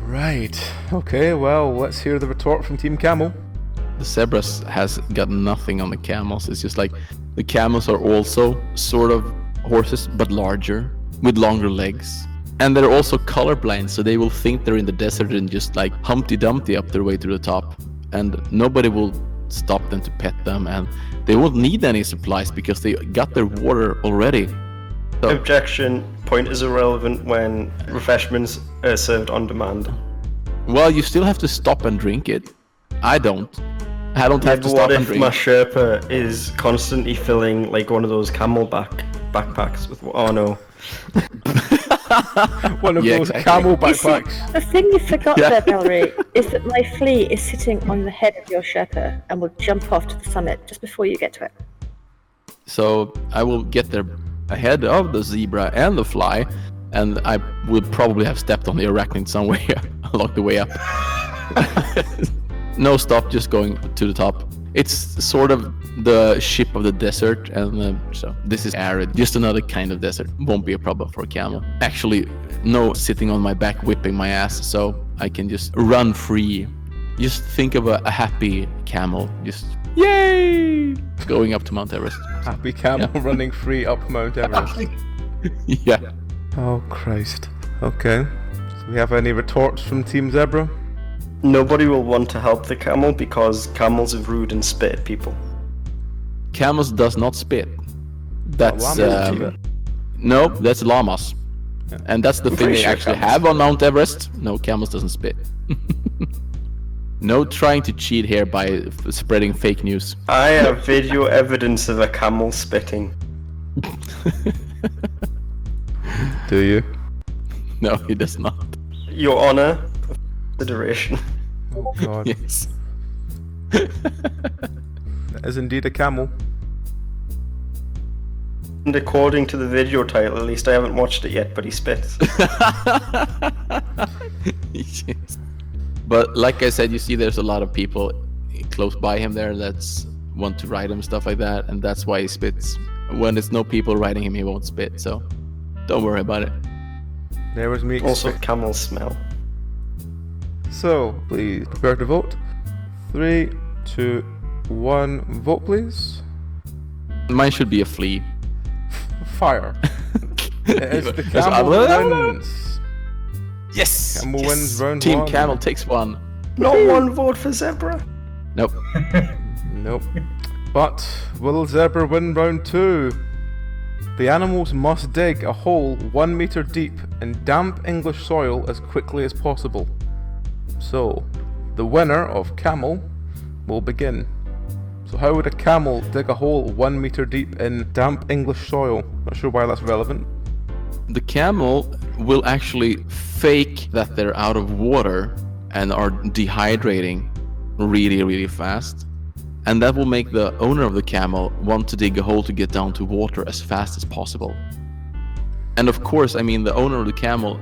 Right. Okay, well, let's hear the retort from Team Camel. The zebras has got nothing on the camels. It's just like the camels are also sort of horses, but larger, with longer legs. And they're also colorblind, so they will think they're in the desert and just like Humpty Dumpty up their way to the top. And nobody will stop them to pet them, and they won't need any supplies because they got their water already. So, Objection. Point is irrelevant when refreshments are served on demand. well, you still have to stop and drink it. I don't have to But stop what and if drink. my Sherpa is constantly filling like one of those camelback backpacks with? Oh no. One of Yeah, those exactly. camel You see, backpacks. the thing you forgot Yeah. there, Valerie, is that my flea is sitting on the head of your Sherpa and will jump off to the summit just before you get to it. So I will get there ahead of the zebra and the fly, and I would probably have stepped on the arachnid somewhere along the way up. No stop, just going to the top. It's sort of the ship of the desert, and so this is arid. Just another kind of desert. Won't be a problem for a camel. Actually, no sitting on my back whipping my ass, so I can just run free. Just think of a happy camel. Just yay! Going up to Mount Everest. Happy camel running free up Mount Everest. Yeah. Oh, Christ. Okay. Do we have any retorts from Team Zebra? Nobody will want to help the camel because camels are rude and spit at people. Camels does not spit. That's llamas do. no, that's llamas, and that's the thing pretty they sure actually camels have on Mount Everest. No, camels doesn't spit. No trying to cheat here by spreading fake news. I have video evidence of a camel spitting. Do you? No, he does not. Your Honor, consideration. Oh, God. Yes. That is indeed a camel. And according to the video title, at least I haven't watched it yet, but he spits. Yes. But like I said, you see, there's a lot of people close by him there that's want to ride him, stuff like that, and that's why he spits. When there's no people riding him, he won't spit. So don't worry about it. There was me. Also, camels smell. So, please prepare to vote. 3, 2, 1, vote please. Mine should be a flea. Fire. It is the That's- camel wins. Yes. Camel wins round Team 1. Camel takes 1. Not one vote for zebra. Nope. Nope. But will Zebra win round 2? The animals must dig a hole 1 meter deep in damp English soil as quickly as possible. So, the winner of Camel will begin. So how would a camel dig a hole 1 meter deep in damp English soil? Not sure why that's relevant. The camel will actually fake that they're out of water and are dehydrating really, really fast. And that will make the owner of the camel want to dig a hole to get down to water as fast as possible. And of course, I mean, the owner of the camel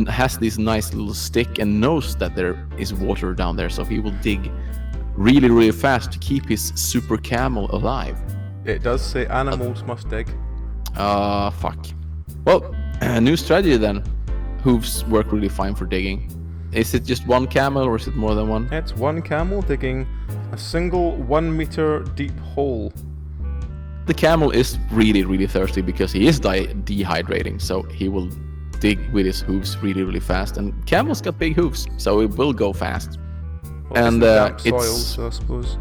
has this nice little stick and knows that there is water down there, so he will dig really, really fast to keep his super camel alive. It does say animals must dig. Fuck. Well, new strategy then. Hooves work really fine for digging. Is it just one camel or is it more than one? It's one camel digging a single 1 meter deep hole. The camel is really, really thirsty because he is dehydrating, so he will dig with his hooves really, really fast. And camels got big hooves, so it will go fast. Well, And soil, so I suppose.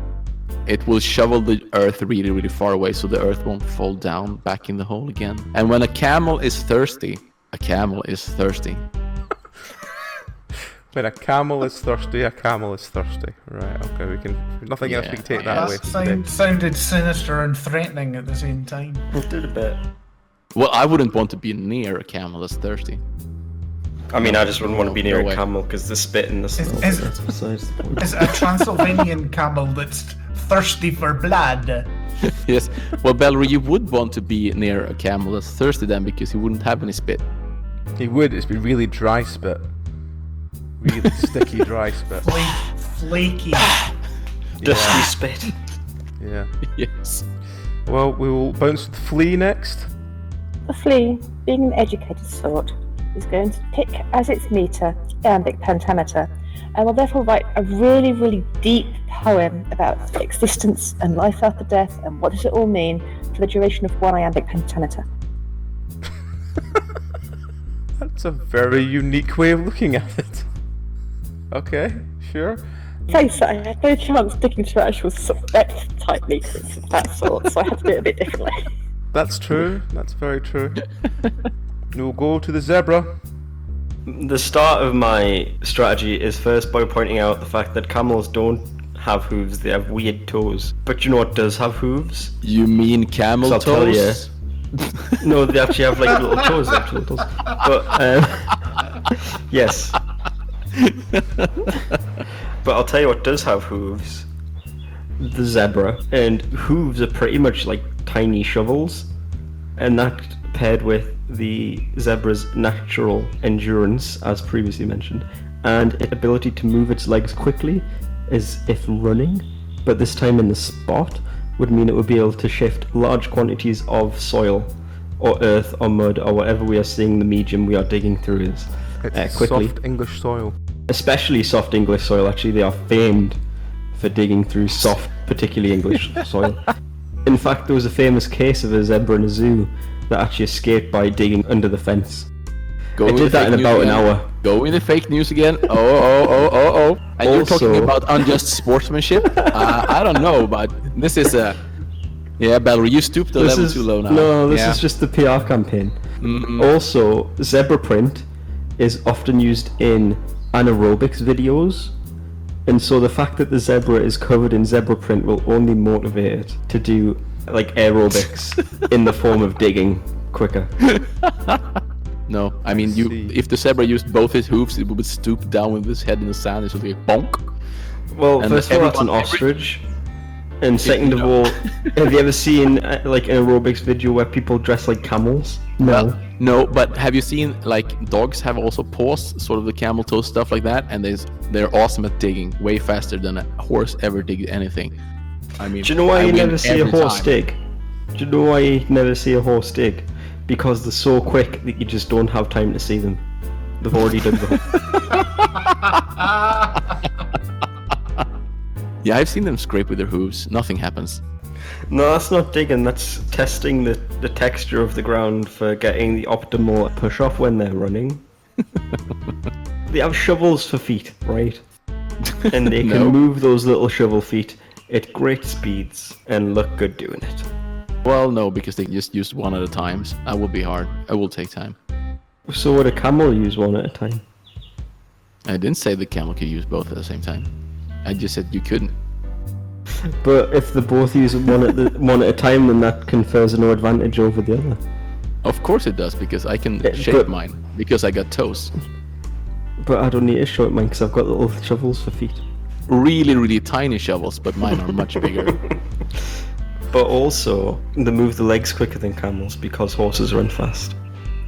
it will shovel the earth really, really far away, so the earth won't fall down back in the hole again. And when a camel is thirsty, a camel is thirsty. When a camel is thirsty, a camel is thirsty. Right, okay, we can... Nothing else we can take that away from today. Sounded sinister and threatening at the same time. It did a bit. Well, I wouldn't want to be near a camel that's thirsty. I mean, I just wouldn't want to be near No way. a camel because the spit and the smell. is- That's besides the point. Is a Transylvanian camel that's thirsty for blood. Yes. Well, Bellery, you would want to be near a camel that's thirsty then, because he wouldn't have any spit. He would, it's be really dry spit. Really sticky dry spit. Flaky. Dusty spit. Yeah. Yes. Well, we will bounce with Flea next. The flea, being an educated sort, is going to pick as its meter iambic pentameter, and will therefore write a really, really deep poem about existence and life after death and what does it all mean for the duration of one iambic pentameter. That's a very unique way of looking at it. Okay, sure. Thanks, I had no chance digging through actual sort of depth type meters of that sort, so I had to do it a bit differently. That's true. That's very true. We'll go to the zebra. The start of my strategy is first by pointing out the fact that camels don't have hooves, they have weird toes. But you know what does have hooves? You mean camel So I'll tell toes? No, they actually have like little toes, actual toes. But, yes. But I'll tell you what does have hooves. The zebra. And hooves are pretty much like tiny shovels. And that paired with the zebra's natural endurance, as previously mentioned, and its ability to move its legs quickly as if running, but this time in the spot, would mean it would be able to shift large quantities of soil or earth or mud or whatever we are seeing the medium we are digging through is It's quickly. soft English soil. Especially soft English soil, actually. They are famed for digging through soft, particularly English soil. In fact, there was a famous case of a zebra in a zoo that actually escaped by digging under the fence. Go I with did the that fake in news about an again. hour. Go in the fake news again. Oh. And you're talking Also- about unjust sportsmanship? I don't know, but this is a... Yeah, Bellery, you stooped a level too low now. No, this Yeah. is just the PR campaign. Mhm. Also, zebra print is often used in anaerobics videos, and so the fact that the zebra is covered in zebra print will only motivate it to do like aerobics in the form of digging quicker. No, I mean, see. if the zebra used both his hooves, it would stoop down with his head in the sand. It would be bonk. Well, And first of all, that's an everyone- ostrich. And second of all, have you ever seen like an aerobics video where people dress like camels? No. No, but have you seen, like, dogs have also paws, sort of the camel toe stuff like that, and they're awesome at digging, way faster than a horse ever digged anything. I mean, Do you know why I you win never see a every horse time. dig? Do you know why you never see a horse dig? Because they're so quick that you just don't have time to see them. They've already dug the Yeah, I've seen them scrape with their hooves. Nothing happens. No, that's not digging, that's testing the texture of the ground for getting the optimal push-off when they're running. They have shovels for feet, right? And they can No. move those little shovel feet at great speeds and look good doing it. Well, no, because they just use one at a time. That will be hard. It will take time. So would a camel use one at a time? I didn't say the camel could use both at the same time. I just said you couldn't. But if they both use one at a time, then that confers no advantage over the other. Of course it does, because I can Yeah, shape but- mine, because I got toes. But I don't need to show it mine because I've got little shovels for feet. Really, really tiny shovels, but mine are much bigger. But also, they move the legs quicker than camels because horses run fast.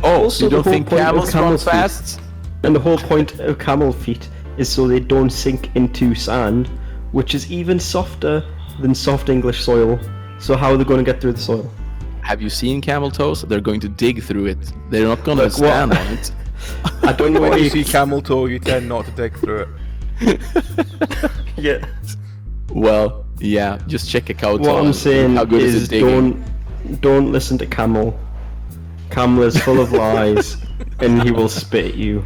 Oh, Also, you the don't whole think point of camels run camel feet- fast? And the whole point of camel feet is so they don't sink into sand, which is even softer than soft English soil. So how are they going to get through the soil? Have you seen camel toes? They're going to dig through it. They're not going to Look, stand what- on it. I don't know When what you see camel toe, you tend not to dig through it. Yeah. Well, yeah, just check a cow toe. What I'm and saying how good is is it digging? don't listen to camel. Camel is full of lies. and he will spit at you.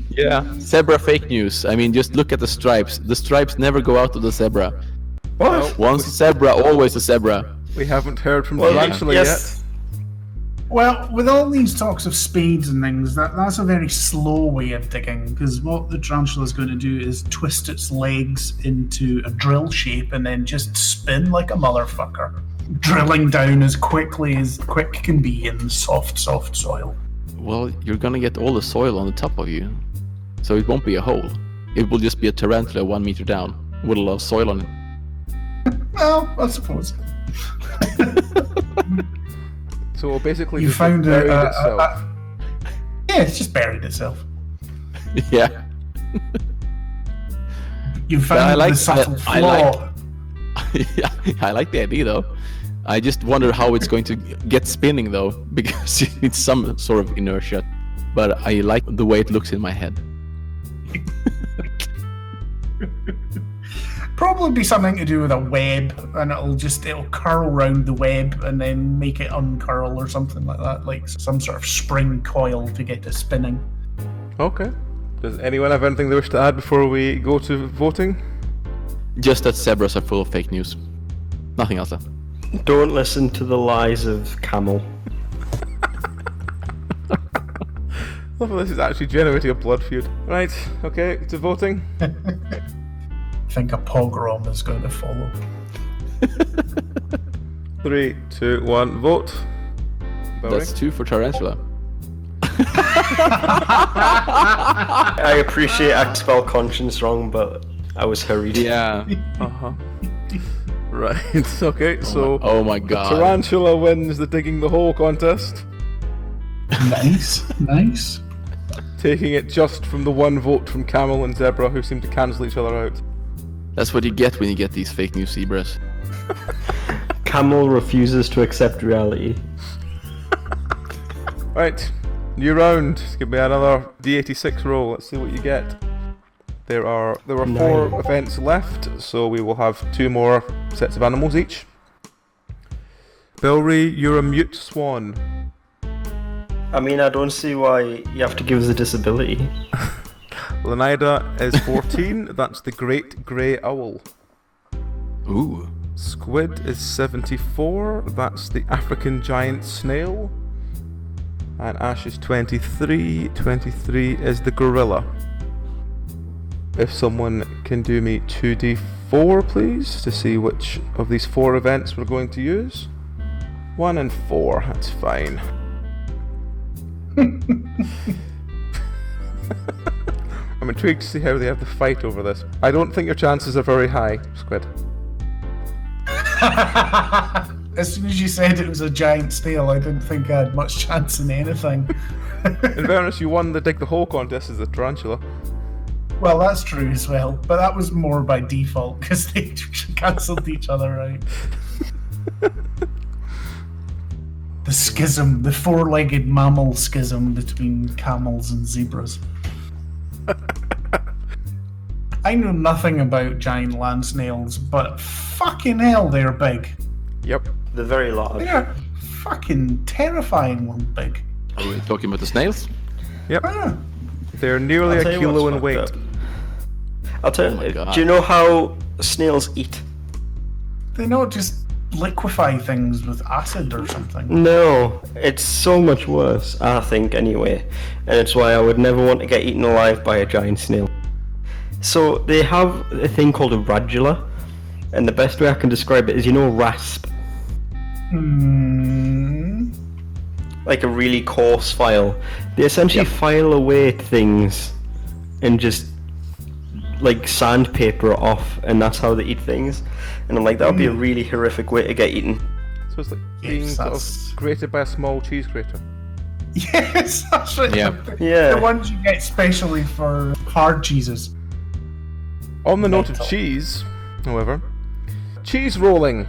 Yeah, zebra fake news. I mean, just look at the stripes. The stripes never go out of the zebra. What? Once a zebra, always a zebra. We haven't heard from Well, Tarantula yes. Well, with all these talks of spades and things, that's a very slow way of digging, because what the tarantula is going to do is twist its legs into a drill shape and then just spin like a motherfucker, drilling down as quick can be in the soft soil. Well, you're gonna get all the soil on the top of you, so it won't be a hole. It will just be a tarantula 1 meter down with a lot of soil on it. Well, I suppose. So basically, You just found buried itself. Yeah, it's just buried itself. Yeah. You found the subtle flaw. Yeah, I like the idea though. I just wonder how it's going to get spinning though, because it's some sort of inertia. But I like the way it looks in my head. Probably be something to do with a web, and it'll curl round the web and then make it uncurl or something like that, like some sort of spring coil to get it spinning. Okay. Does anyone have anything they wish to add before we go to voting? Just that zebras are full of fake news. Nothing else though. Don't listen to the lies of Camel. Well, this is actually generating a blood feud. Right, okay, to voting. I think a pogrom is going to follow. 3, 2, 1, vote. Bowie? That's 2 for tarantula. I appreciate I spelled conscience wrong, but I was hurried. Yeah. Uh-huh. Right, okay, so Oh my god. Tarantula wins the digging the hole contest, Nice. taking it just from the one vote from Camel and Zebra, who seem to cancel each other out. That's what you get when you get these fake news zebras. Camel refuses to accept reality. Right, new round. Give me another D86 roll. Let's see what you get. There were 4 events left, so we will have 2 more sets of animals each. Belry, you're a mute swan. I mean, I don't see why you have to give us a disability. Leonida is 14. That's the great grey owl. Ooh. Squid is 74. That's the African giant snail. And Ash is 23. 23 is the gorilla. If someone can do me 2d4, please, to see which of these 4 events we're going to use. 1 and 4, that's fine. I'm intrigued to see how they have to fight over this. I don't think your chances are very high, Squid. As soon as you said it was a giant snail, I didn't think I had much chance in anything. In fairness, you won the Dig the Hole contest as a tarantula. Well, that's true as well, but that was more by default because they cancelled each other out. The schism, the 4-legged mammal schism between camels and zebras. I know nothing about giant land snails, but fucking hell, they're big. Yep. They're very large. They're fucking terrifying when big. Are we talking about the snails? Yep. Ah, They're nearly I'll a tell you kilo what's in weight. fucked up. I'll tell Oh my you. God. Do you know how snails eat? they don't just liquefy things with acid or something. No, it's so much worse, I think, anyway. And it's why I would never want to get eaten alive by a giant snail. So they have a thing called a radula, and the best way I can describe it is, you know, rasp, like a really coarse file. They essentially file away things and just like sandpaper off, and that's how they eat things. And I'm like, that would be a really horrific way to get eaten. So it's like being Yes, sort that's- of grated by a small cheese grater. Yes, that's right. Yeah. Yeah. The ones you get specially for hard cheeses. On the note of Metal. cheese, however, cheese rolling.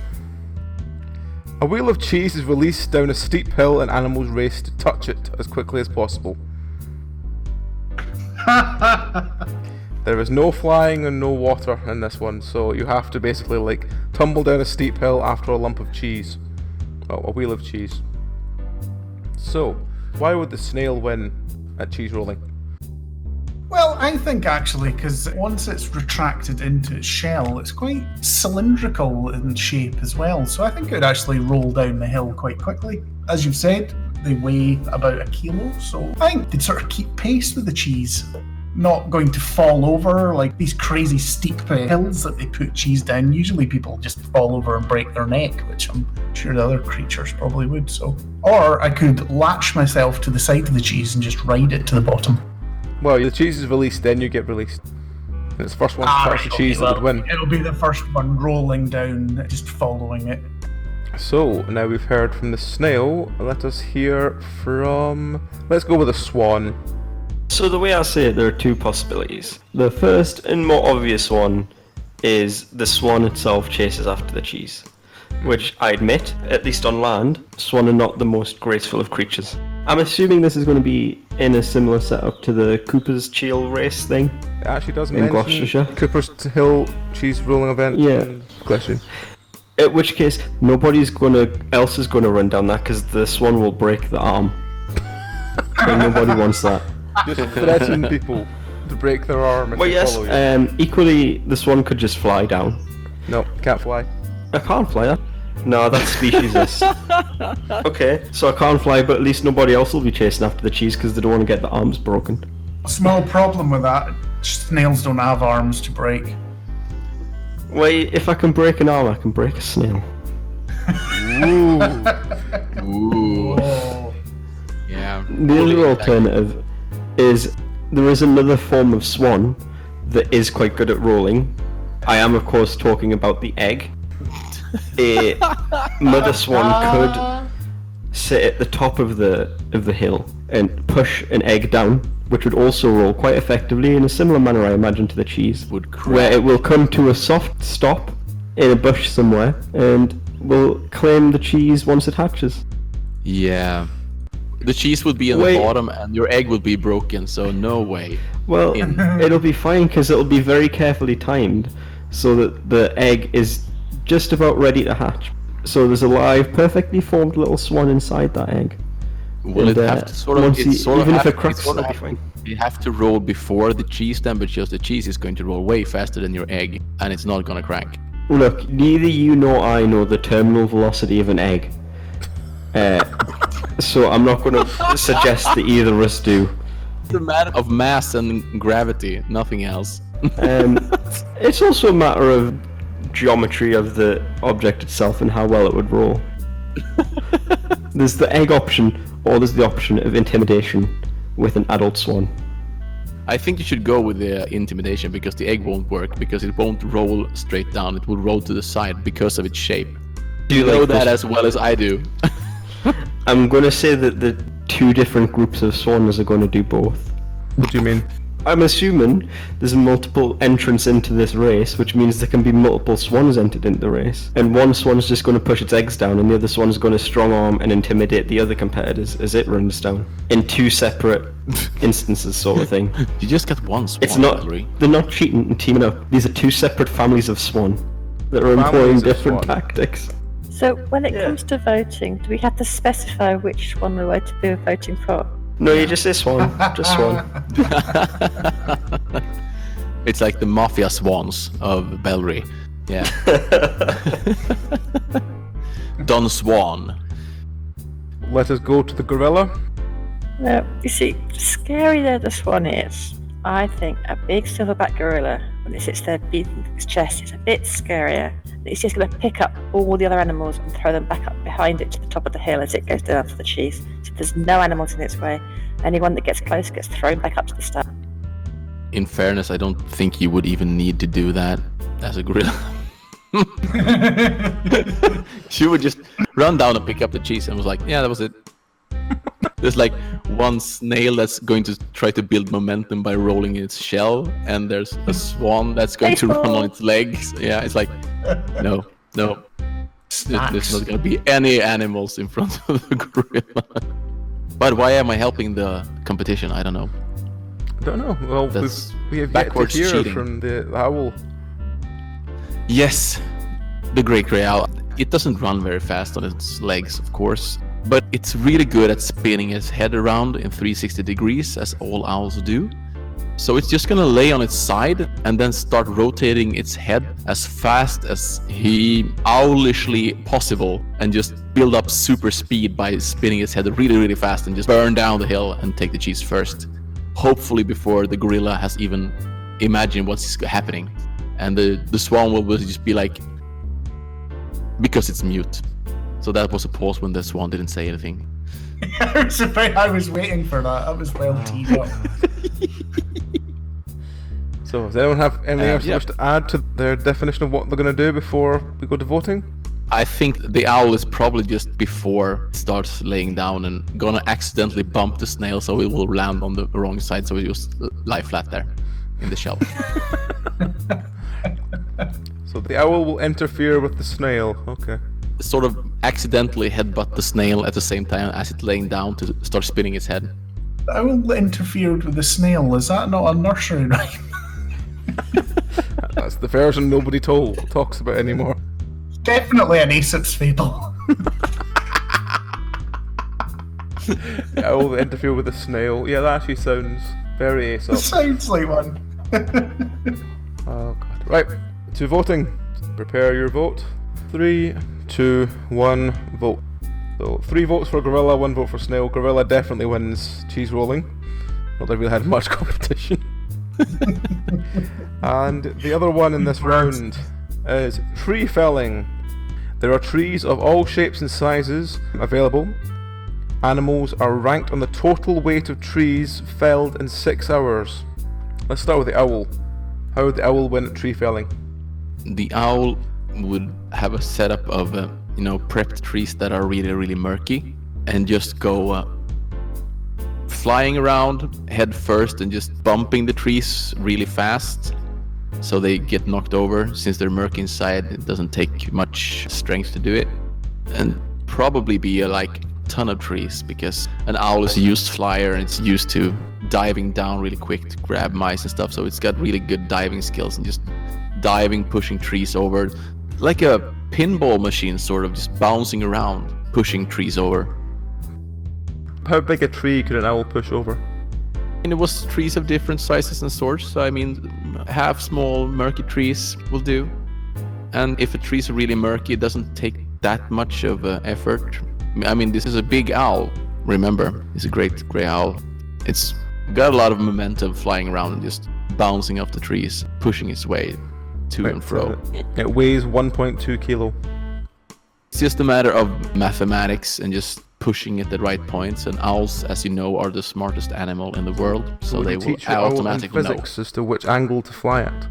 A wheel of cheese is released down a steep hill and animals race to touch it as quickly as possible. There is no flying and no water in this one, so you have to basically like tumble down a steep hill after a lump of cheese. Well, a wheel of cheese. So, Why would the snail win at cheese rolling? Well, I think actually, because once it's retracted into its shell, it's quite cylindrical in shape as well. So I think it would actually roll down the hill quite quickly. As you've said, they weigh about 1 kilo, so I think they'd sort of keep pace with the cheese. Not going to fall over like these crazy steep hills that they put cheese down. Usually people just fall over and break their neck, which I'm sure the other creatures probably would. So, or I could latch myself to the side of the cheese and just ride it to the bottom. Well, the cheese is released, then you get released. And it's the first one to touch the cheese that would win. It'll be the first one rolling down, just following it. So, now we've heard from the snail, let us hear from... Let's go with the swan. So the way I see it, there are two possibilities. The first and more obvious one is the swan itself chases after the cheese. Which I admit, at least on land, swan are not the most graceful of creatures. I'm assuming this is going to be in a similar setup to the Cooper's Cheal race thing. It actually does in mention Gloucestershire. Cooper's Hill cheese rolling event. Yeah. Question. In which case, else is gonna run down that because the swan will break the arm. And nobody wants that. Just threaten people to break their arm if Well, they yes. follow you. Equally, the swan could just fly down. No, can't fly. I can't fly that. No, that's speciesist. Okay, so I can't fly, but at least nobody else will be chasing after the cheese because they don't want to get the arms broken. Small problem with that, snails don't have arms to break. Wait, if I can break an arm, I can break a snail. Ooh. Oh. Yeah. The other alternative is there is another form of swan that is quite good at rolling. I am, of course, talking about the egg. A mother swan could sit at the top of the hill and push an egg down, which would also roll quite effectively in a similar manner, I imagine, to the cheese, where it will come to a soft stop in a bush somewhere and will claim the cheese once it hatches. Yeah. The cheese would be in the bottom and your egg would be broken, so no way. Well, it'll be fine because it'll be very carefully timed so that the egg is just about ready to hatch. So there's a live, perfectly formed little swan inside that egg. Will it have to sort of... Even if it cracks, it'll be fine. You have to roll before the cheese then, but just the cheese is going to roll way faster than your egg, and it's not going to crack. Look, neither you nor I know the terminal velocity of an egg. So I'm not going to suggest that either of us do. It's a matter of mass and gravity, nothing else. It's also a matter of geometry of the object itself and how well it would roll. There's the egg option, or there's the option of intimidation with an adult swan. I think you should go with the intimidation because the egg won't work, because it won't roll straight down, it will roll to the side because of its shape. Do you know like that this? as well as I do. I'm going to say that the two different groups of swans are going to do both. What do you mean? I'm assuming there's multiple entrants into this race, which means there can be multiple swans entered into the race. And one swan's just going to push its eggs down, and the other swan's going to strong arm and intimidate the other competitors as it runs down. In two separate instances, sort of thing. You just got one swan. It's not. Valerie. They're not cheating and teaming up. These are two separate families of swan that are employing different tactics. So when it comes to voting, do we have to specify which one we're to be voting for? No, you just say swan. Just swan. It's like the mafia swans of Bellry. Yeah. Don Swan. Let us go to the gorilla. No, you see, scary though the swan is, I think a big silverback gorilla, when it sits there beating its chest, is a bit scarier. It's just going to pick up all the other animals and throw them back up behind it to the top of the hill as it goes down to the cheese. So there's no animals in its way. Anyone that gets close gets thrown back up to the start. In fairness, I don't think you would even need to do that as a gorilla. She would just run down and pick up the cheese and was like, yeah, that was it. There's like one snail that's going to try to build momentum by rolling its shell, and there's a swan that's going to run on its legs. Yeah, it's like, no. There's not going to be any animals in front of the gorilla. But why am I helping the competition? I don't know. Don't know. Well, we have yet to hear cheating. from the owl. Yes, the great grey owl. It doesn't run very fast on its legs, of course. but it's really good at spinning its head around in 360 degrees, as all owls do. So it's just gonna lay on its side and then start rotating its head as fast as owlishly possible, and just build up super speed by spinning its head really, really fast and just burn down the hill and take the cheese first. Hopefully before the gorilla has even imagined what's happening. And the swan will just be like, because it's mute. So that was a pause when the swan didn't say anything. I was waiting for that. That was well teed up. So, does anyone have anything else they wish to add to their definition of what they're going to do before we go to voting? I think the owl is probably just before it starts laying down and gonna accidentally bump the snail, so it will land on the wrong side, so it just lie flat there in the shell. So the owl will interfere with the snail. Okay. Sort of accidentally headbutt the snail at the same time as it's laying down to start spinning its head. The owl interfered with the snail. Is that not a nursery rhyme? That's the version nobody talks about anymore. Definitely an Aesop's fable. The owl will interfere with the snail. Yeah, that actually sounds very Aesop. Sounds like one. Oh god. Right, to voting. Prepare your vote. 3, 2, 1, vote. So 3 votes for gorilla, 1 vote for snail. Gorilla definitely wins cheese rolling. Not that we had much competition. And the other one in this round is tree felling. There are trees of all shapes and sizes available. Animals are ranked on the total weight of trees felled in 6 hours. Let's start with the owl. How would the owl win at tree felling? The owl would have a setup of prepped trees that are really, really murky, and just go flying around head first and just bumping the trees really fast so they get knocked over. Since they're murky inside, it doesn't take much strength to do it. And probably be a ton of trees, because an owl is a used flyer and it's used to diving down really quick to grab mice and stuff, so it's got really good diving skills and just diving, pushing trees over like a pinball machine, sort of just bouncing around, pushing trees over. How big a tree could an owl push over? And it was trees of different sizes and sorts, so I mean half small murky trees will do. And if a tree's really murky, it doesn't take that much of effort. I mean, this is a big owl, remember, it's a great grey owl. It's got a lot of momentum flying around and just bouncing off the trees, pushing its way to and fro. It weighs 1.2 kilo. It's just a matter of mathematics and just pushing at the right points, and owls, as you know, are the smartest animal in the world, so they will automatically know physics as to which angle to fly at.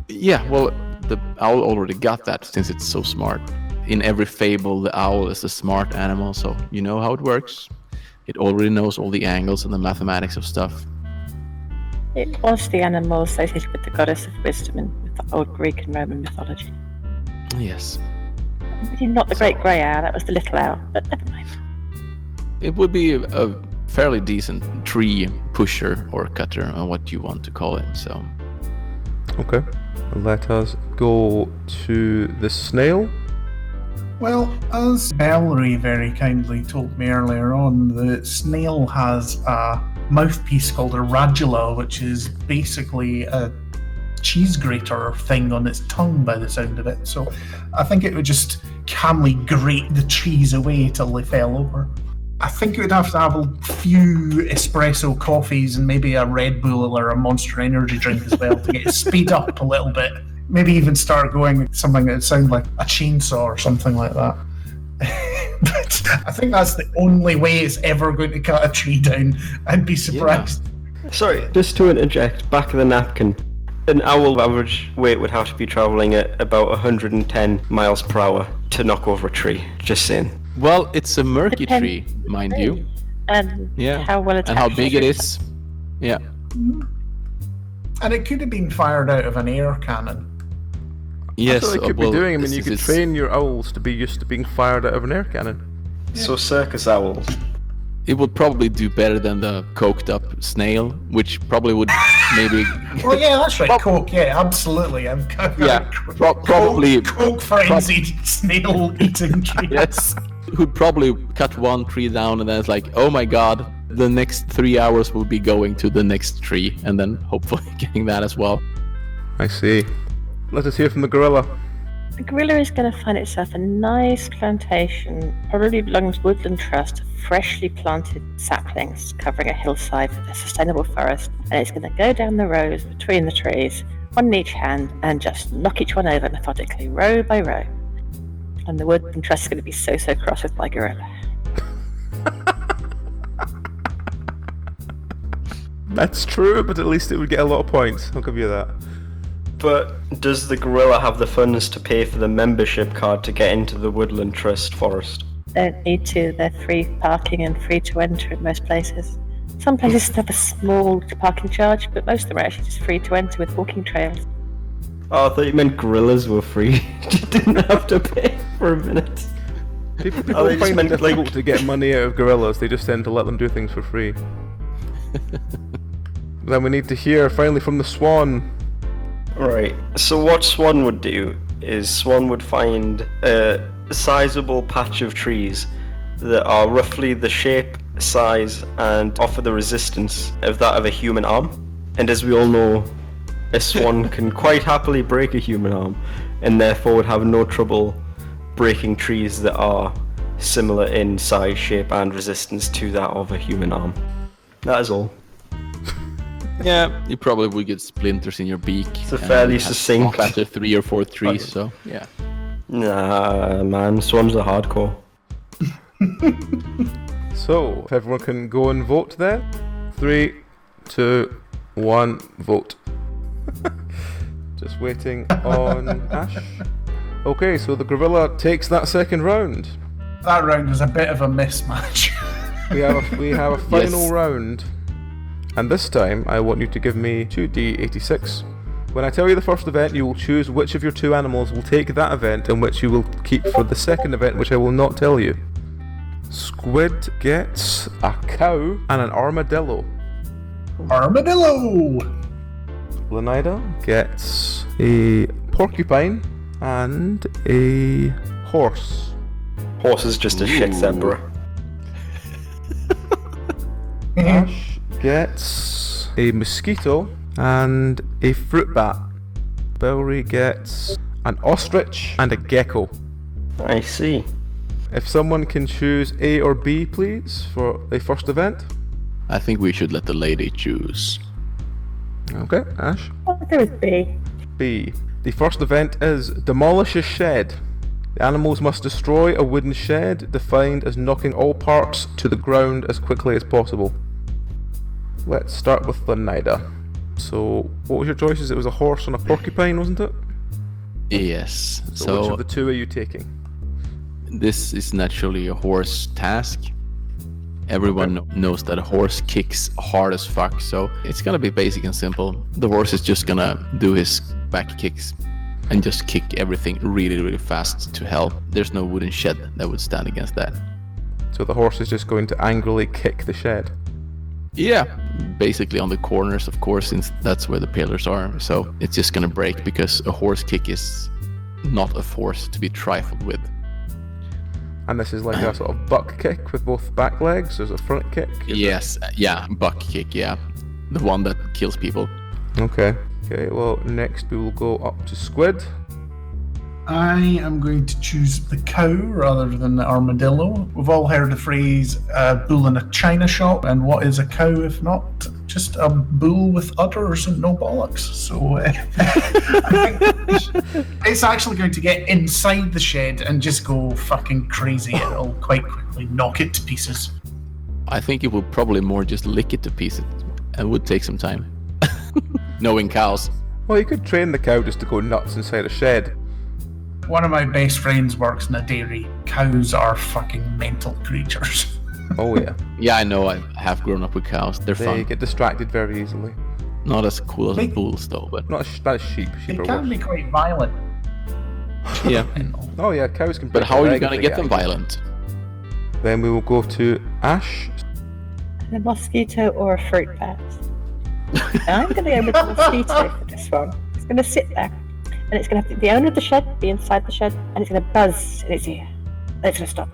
Yeah, well, the owl already got that since it's so smart. In every fable, the owl is the smart animal, so you know how it works. It already knows all the angles and the mathematics of stuff. It was the animal associated with the goddess of wisdom in the old Greek and Roman mythology. Yes. Not the great grey owl, that was the little owl, but never mind. It would be a fairly decent tree pusher or cutter, or what you want to call it, so... Okay, let us go to the snail. Well, as Valerie very kindly told me earlier on, the snail has a mouthpiece called a radula, which is basically a cheese grater thing on its tongue by the sound of it. So I think it would just calmly grate the trees away till they fell over. I think it would have to have a few espresso coffees and maybe a Red Bull or a Monster Energy drink as well to get it speed up a little bit. Maybe even start going with something that would sound like a chainsaw or something like that. But I think that's the only way it's ever going to cut a tree down. I'd be surprised. Yeah. Sorry, just to interject, back of the napkin. An owl average weight would have to be travelling at about 110 miles per hour to knock over a tree. Just saying. Well, it's a murky tree, mind you. And yeah. How well and how big it is. Yeah. And it could have been fired out of an air cannon. Yes, that's what it could be doing. I mean, you could train your owls to be used to being fired out of an air cannon. Yeah. So circus owls. It would probably do better than the coked up snail, which probably would maybe... Well, yeah, that's right, coke, yeah, absolutely. Probably... Coke frenzied snail eating tree. Yes. who'd probably cut one tree down and then it's like, oh my god, the next 3 hours will be going to the next tree and then hopefully getting that as well. I see. Let us hear from the gorilla. The gorilla is going to find itself a nice plantation, probably belongs to Woodland Trust, of freshly planted saplings covering a hillside for the sustainable forest, and it's going to go down the rows between the trees, one in each hand, and just knock each one over methodically, row by row. And the Woodland Trust is going to be so cross with my gorilla. That's true, but at least it would get a lot of points. I'll give you that. But does the gorilla have the funds to pay for the membership card to get into the Woodland Trust forest? Don't need to, they're free parking and free to enter in most places. Some places have a small parking charge, but most of them are actually just free to enter with walking trails. Oh, I thought you meant gorillas were free. You didn't have to pay for a minute. People they just find it meant, difficult like- to get money out of gorillas. They just tend to let them do things for free. Then we need to hear finally from the swan. Right, so what Swan would do is Swan would find a sizable patch of trees that are roughly the shape, size, and offer the resistance of that of a human arm. And as we all know, a swan can quite happily break a human arm, and therefore would have no trouble breaking trees that are similar in size, shape, and resistance to that of a human arm. That is all. Yeah, you probably would get splinters in your beak. It's a fairly succinct. Clatter 3 or 4 trees, so yeah. Nah, man, swans are hardcore. So, if everyone can go and vote then. 3, 2, 1, vote. Just waiting on Ash. Okay, so the gorilla takes that second round. That round is a bit of a mismatch. We have a final Yes. round. And this time, I want you to give me 2d86. When I tell you the first event, you will choose which of your 2 animals will take that event and which you will keep for the second event, which I will not tell you. Squid gets a cow and an armadillo. Armadillo! Lenida gets a porcupine and a horse. Horse is just a shit zebra. Ash gets a mosquito and a fruit bat. Belry gets an ostrich and a gecko. I see. If someone can choose A or B, please, for the first event. I think we should let the lady choose. Okay, Ash. I'll go with B. B. The first event is Demolish a Shed. The animals must destroy a wooden shed, defined as knocking all parts to the ground as quickly as possible. Let's start with Lenida. So, what was your choices? It was a horse and a porcupine, wasn't it? Yes. So which of the 2 are you taking? This is naturally a horse task. Everyone knows that a horse kicks hard as fuck, so it's gonna be basic and simple. The horse is just gonna do his back kicks and just kick everything really, really fast to hell. There's no wooden shed that would stand against that. So the horse is just going to angrily kick the shed. Yeah, basically on the corners, of course, since that's where the pillars are. So it's just gonna break because a horse kick is not a force to be trifled with. And this is like a sort of buck kick with both back legs. There's a front kick. Yes, yeah, buck kick, yeah. The one that kills people. Okay. Okay, well, next we will go up to Squid. I am going to choose the cow rather than the armadillo. We've all heard the phrase bull in a china shop, and what is a cow if not just a bull with udders and no bollocks? So I think it's actually going to get inside the shed and just go fucking crazy. It'll quite quickly knock it to pieces. I think it would probably more just lick it to pieces and would take some time. Knowing cows. Well, you could train the cow just to go nuts inside a shed. One of my best friends works in a dairy. Cows are fucking mental creatures. Oh yeah. Yeah, I know, I have grown up with cows. They're They fun. get distracted very easily. Not as cool as They- bulls though, but Not as bad as sheep. They Sheep are can be worse. quite violent. yeah. Oh yeah, cows can But break how a are you leg if gonna they get them violent? Then we will go to Ash. A mosquito or a fruit bat? I'm going to go with the mosquito for this one. It's going to sit there, and it's going to have the owner of the shed be inside the shed, and it's going to buzz in its ear. And it's going to stop.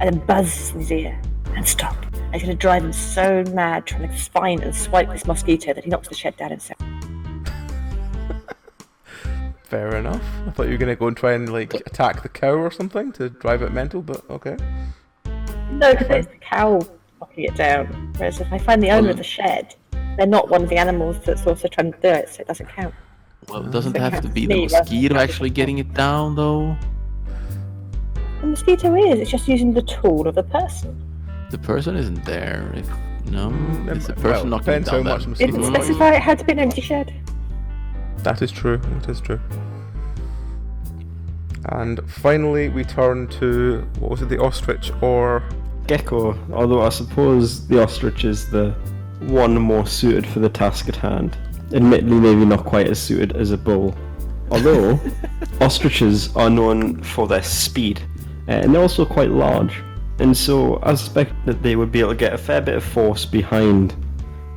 and then buzzes in his ear and stop. And it's going to drive him so mad trying to find and swipe this mosquito that he knocks the shed down himself. Fair enough. I thought you were going to go and try and attack the cow or something to drive it mental, but okay. No, because it's the cow knocking it down. Whereas if I find the owner of the shed, they're not one of the animals that's also trying to do it, so it doesn't count. Well, it doesn't have to be the mosquito actually getting it down, though. The mosquito is. It's just using the tool of the person. The person isn't there. It's the person knocking it depends down. how much It mosquito didn't noise. specify it had to be an empty shed. That is true. That is true. And finally, we turn to, what was it, the ostrich or... Gecko, although I suppose the ostrich is the one more suited for the task at hand. Admittedly, maybe not quite as suited as a bull. Although, ostriches are known for their speed, and they're also quite large. And so I suspect that they would be able to get a fair bit of force behind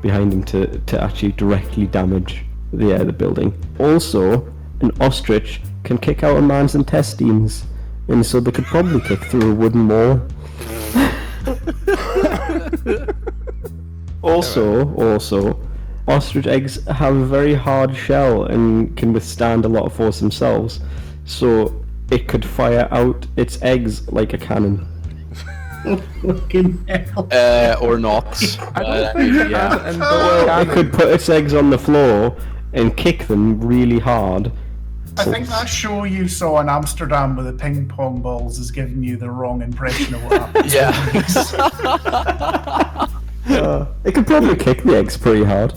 them to actually directly damage the building. Also, an ostrich can kick out a man's intestines, and so they could probably kick through a wooden wall. Also, ostrich eggs have a very hard shell and can withstand a lot of force themselves, so it could fire out its eggs like a cannon. Fucking hell. Or not. And It could put its eggs on the floor and kick them really hard. I think that show you saw in Amsterdam with the ping pong balls is giving you the wrong impression of what happened. Yeah. It could probably kick the eggs pretty hard.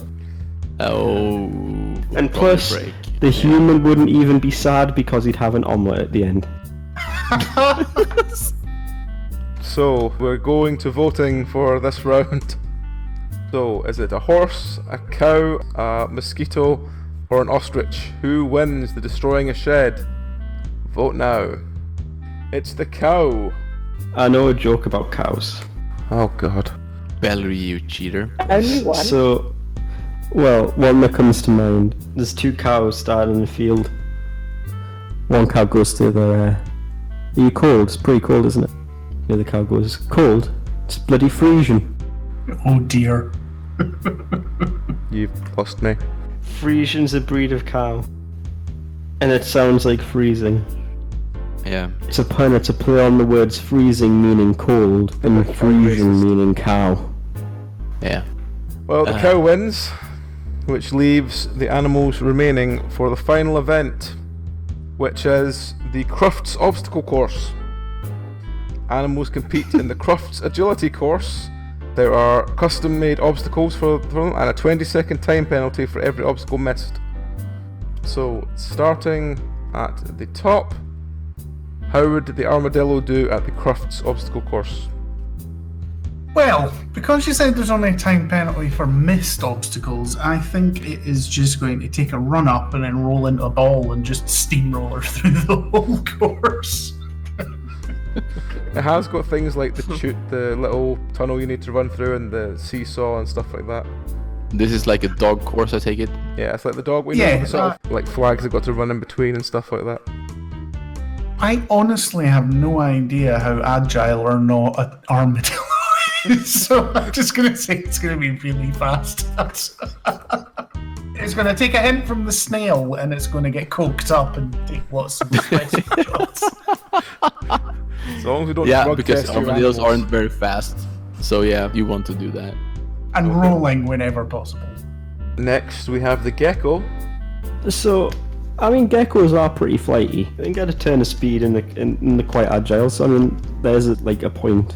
Oh. And plus, the human wouldn't even be sad because he'd have an omelette at the end. So, we're going to voting for this round. So, is it a horse, a cow, a mosquito, or an ostrich? Who wins the destroying a shed? Vote now. It's the cow. I know a joke about cows. Oh god. Valerie, you cheater. Only one. So, well, one that comes to mind. There's two cows starting in the field. One cow goes to the... Are you cold? It's pretty cold, isn't it? The other cow goes, cold? It's bloody Frisian. Oh dear. You've lost me. Frisian's a breed of cow. And it sounds like freezing. Yeah. It's a pun, it's a play on the words freezing meaning cold and Frisian meaning cow. Yeah. Well, the cow wins, which leaves the animals remaining for the final event, which is the Crufts obstacle course. Animals compete in the Crufts agility course. There are custom-made obstacles for them and a 20-second time penalty for every obstacle missed. So, starting at the top, how would the armadillo do at the Crufts obstacle course? Well, because you said there's only a time penalty for missed obstacles, I think it is just going to take a run up and then roll into a ball and just steamroller through the whole course. It has got things like the little tunnel you need to run through and the seesaw and stuff like that. This is like a dog course, I take it. Yeah, it's like the dog. The sort of like flags they've got to run in between and stuff like that. I honestly have no idea how agile or not an armadillo is, so I'm just going to say it's going to be really fast. It's going to take a hint from the snail and it's going to get coked up and take lots of aggressive shots. As long as we don't Yeah, because test your armadillos animals. aren't very fast. So yeah, you want to do that. And rolling whenever possible. Next, we have the gecko. So, I mean, geckos are pretty flighty. They can get a turn of speed and they're quite agile. So, I mean, there's a point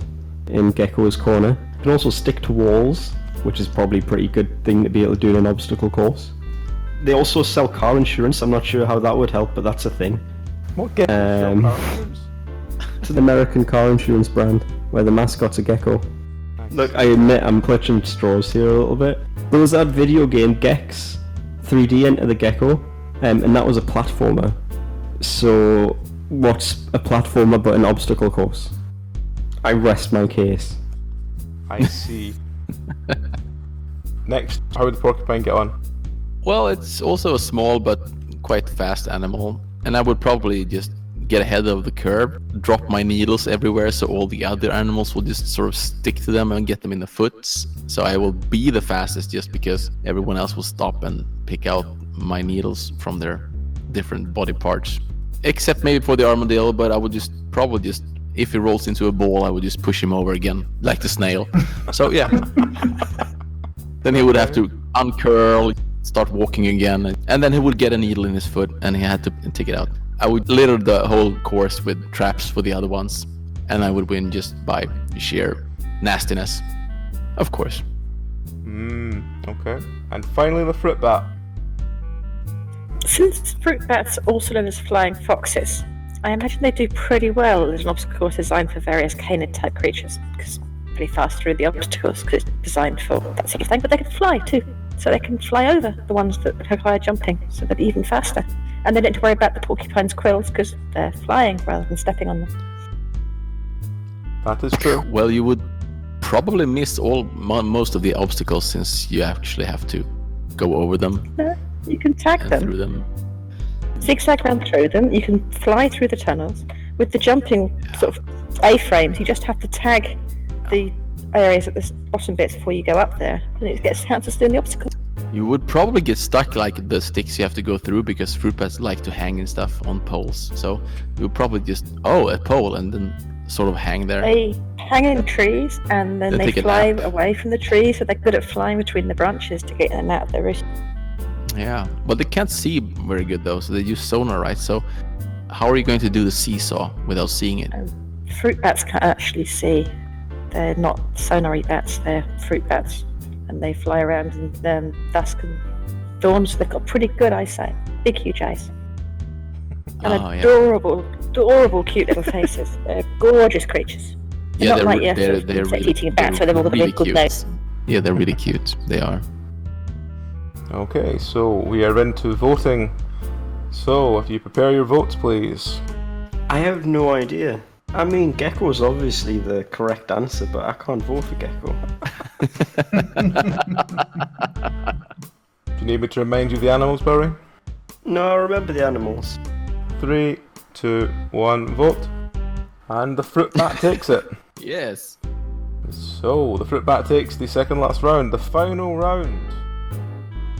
in Gecko's corner. You can also stick to walls, which is probably a pretty good thing to be able to do in an obstacle course. They also sell car insurance. I'm not sure how that would help, but that's a thing. What gecko? It's an American car insurance brand where the mascot's a gecko. Look, I admit I'm clutching straws here a little bit. There was that video game Gex 3D Enter the Gecko, and that was a platformer. So, what's a platformer but an obstacle course? I rest my case. I see. Next, how would the porcupine get on? Well, it's also a small but quite fast animal, and I would probably just get ahead of the curve, drop my needles everywhere so all the other animals will just sort of stick to them and get them in the foots. So I will be the fastest just because everyone else will stop and pick out my needles from their different body parts. Except maybe for the armadillo, but I would probably just, if he rolls into a ball, I would just push him over again, like the snail. So yeah. Then he would have to uncurl, start walking again, and then he would get a needle in his foot and he had to take it out. I would litter the whole course with traps for the other ones, and I would win just by sheer nastiness. Of course. Okay. And finally the fruit bat. Since fruit bats are also known as flying foxes, I imagine they do pretty well as an obstacle course designed for various canid-type creatures, because pretty fast through the obstacles because it's designed for that sort of thing, but they can fly too. So they can fly over the ones that require jumping, so they'll be even faster. And they don't have to worry about the porcupine's quills because they're flying rather than stepping on them. That is true. Well, you would probably miss most of the obstacles since you actually have to go over them. No, you can tag and them. Through them. Zigzag round through them. You can fly through the tunnels. With the jumping sort of A-frames, you just have to tag the areas at the bottom bits before you go up there, and it gets counts as doing the obstacle. You would probably get stuck like the sticks you have to go through because fruit bats like to hang and stuff on poles. So you would probably just, a pole, and then sort of hang there. They hang in trees and then they fly away from the trees, so they're good at flying between the branches to get in and out of their roost. Yeah, but they can't see very good though, so they use sonar, right? So how are you going to do the seesaw without seeing it? Fruit bats can't actually see. They're not sonary bats, they're fruit bats. And they fly around in dusk and dawn, so they've got pretty good eyesight. Big, huge eyes. And adorable, cute little faces. They're gorgeous creatures. They're not like they're really, eating bats, so they've all got a big good nose. Yeah, they're really cute. They are. Okay, so we are into voting. So, if you prepare your votes, please. I have no idea. I mean, Gecko is obviously the correct answer, but I can't vote for Gecko. Do you need me to remind you of the animals, Barry? No, I remember the animals. 3, 2, 1, vote. And the fruit bat takes it. Yes. So, the fruit bat takes the second last round. The final round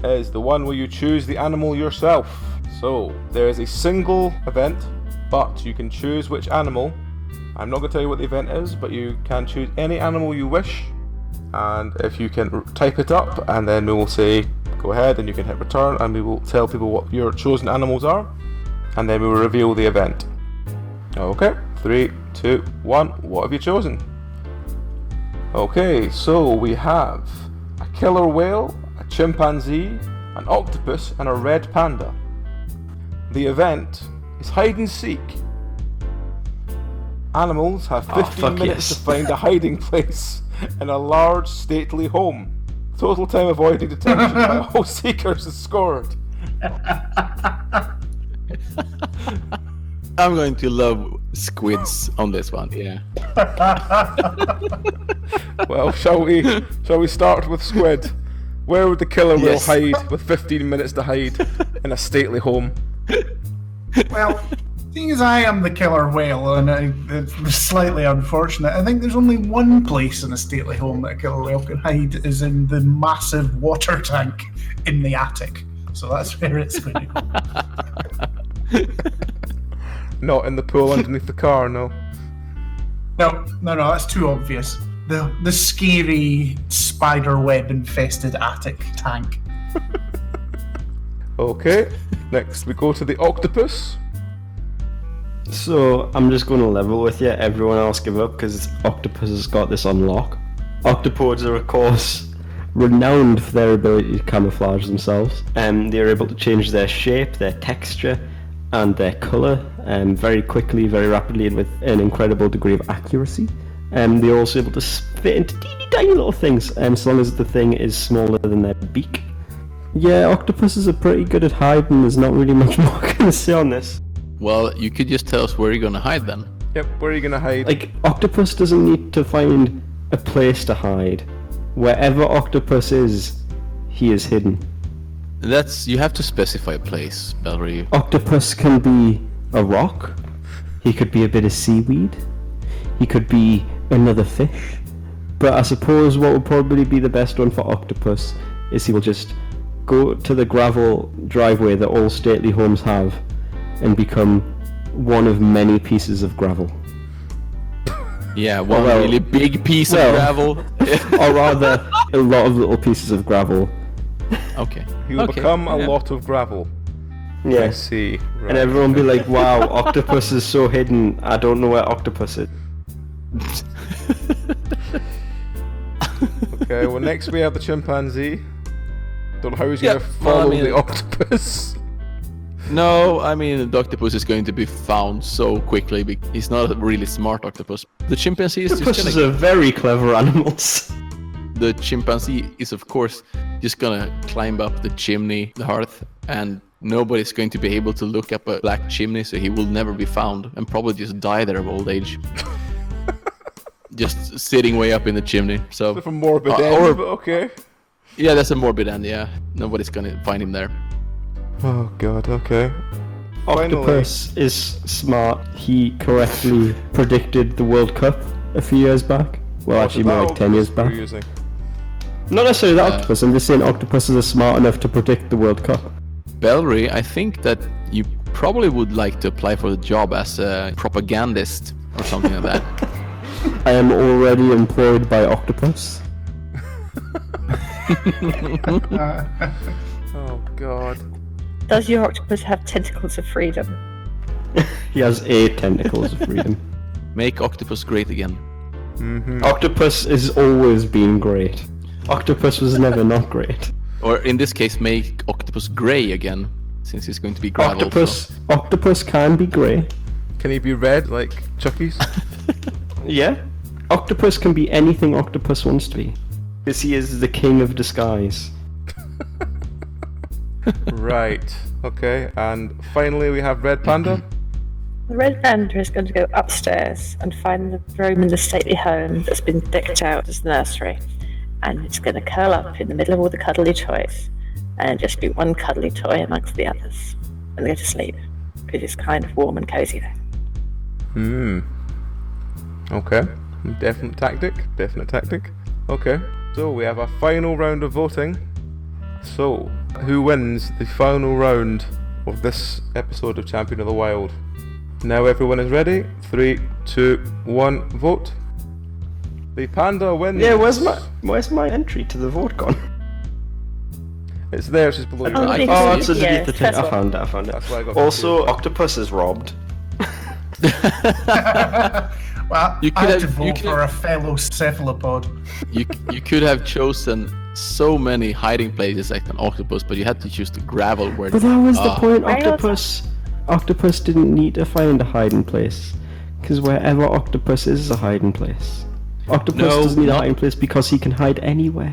is the one where you choose the animal yourself. So, there is a single event, but you can choose which animal. I'm not going to tell you what the event is, but you can choose any animal you wish. And if you can type it up, and then we will say, go ahead, and you can hit return, and we will tell people what your chosen animals are. And then we will reveal the event. Okay, 3, 2, 1, what have you chosen? Okay, so we have a killer whale, a chimpanzee, an octopus, and a red panda. The event is hide and seek. Animals have 15 minutes to find a hiding place in a large, stately home. Total time avoiding detection by all seekers is scored. I'm going to love squids on this one, yeah. Well, shall we start with squid? Where would the killer whale hide with 15 minutes to hide in a stately home? Well, seeing as I am the killer whale, and it's slightly unfortunate, I think there's only one place in a stately home that a killer whale can hide, is in the massive water tank in the attic. So that's where it's going to go. Not in the pool underneath the car, no. No, that's too obvious. The scary spider web infested attic tank. Okay, next we go to the octopus. So I'm just going to level with you. Everyone else give up because Octopus has got this on lock. Octopods are, of course, renowned for their ability to camouflage themselves. They're able to change their shape, their texture, and their colour very quickly, very rapidly, and with an incredible degree of accuracy. They're also able to fit into teeny tiny little things, as long as the thing is smaller than their beak. Yeah, octopuses are pretty good at hiding. There's not really much more I can say on this. Well, you could just tell us where you're going to hide then. Yep, where are you going to hide? Like, octopus doesn't need to find a place to hide. Wherever octopus is, he is hidden. You have to specify a place, Valerie. Octopus can be a rock. He could be a bit of seaweed. He could be another fish. But I suppose what would probably be the best one for octopus is he will just go to the gravel driveway that all stately homes have and become one of many pieces of gravel. Yeah, one really big piece of gravel. Or rather, a lot of little pieces of gravel. Okay. He will become a lot of gravel. Yeah. I see. Right. And everyone will be like, wow, octopus is so hidden, I don't know where octopus is. Okay, well next we have the chimpanzee. Don't know how he's going to follow the octopus. No, I mean the octopus is going to be found so quickly because he's not a really smart octopus. The chimpanzee is Octopuses are very clever animals. The chimpanzee is of course just gonna climb up the chimney, the hearth, and nobody's going to be able to look up a black chimney, so he will never be found and probably just die there of old age. Just sitting way up in the chimney. So from morbid end, but okay. Yeah, that's a morbid end, yeah. Nobody's gonna find him there. Oh god, okay. Octopus is smart. He correctly predicted the World Cup a few years back. Well, actually more like 10 years back. Not necessarily the octopus, I'm just saying octopuses are smart enough to predict the World Cup. Bellry, I think that you probably would like to apply for the job as a propagandist or something like that. I am already employed by Octopus. Oh god. Does your octopus have tentacles of freedom? He has 8 tentacles of freedom. Make octopus great again. Mm-hmm. Octopus is always been great. Octopus was never not great. Or in this case, make octopus grey again, since he's going to be gravel. Octopus can be grey. Can he be red like Chucky's? Yeah. Octopus can be anything Octopus wants to be. Because he is the king of disguise. Right. Okay. And finally we have Red Panda. The red panda is going to go upstairs and find the room in the stately home that's been decked out as the nursery. And it's going to curl up in the middle of all the cuddly toys. And just be one cuddly toy amongst the others. And go to sleep. Because it's kind of warm and cozy there. Okay. Definite tactic. Okay. So we have a final round of voting. So, who wins the final round of this episode of Champion of the Wild? Now everyone is ready. 3, 2, 1, vote. The panda wins. Yeah, where's my entry to the vote gone? It's there, it's just below your eye. Oh, it's underneath the thing. I found it. That's why I got Also, octopus is robbed. Well, You I could had to have- you vote could- for a fellow cephalopod. You could have chosen so many hiding places like an octopus, but you had to choose the gravel where. But that was the point. Right. Octopus didn't need to find a hiding place, because wherever octopus is a hiding place. Octopus doesn't need a hiding place because he can hide anywhere.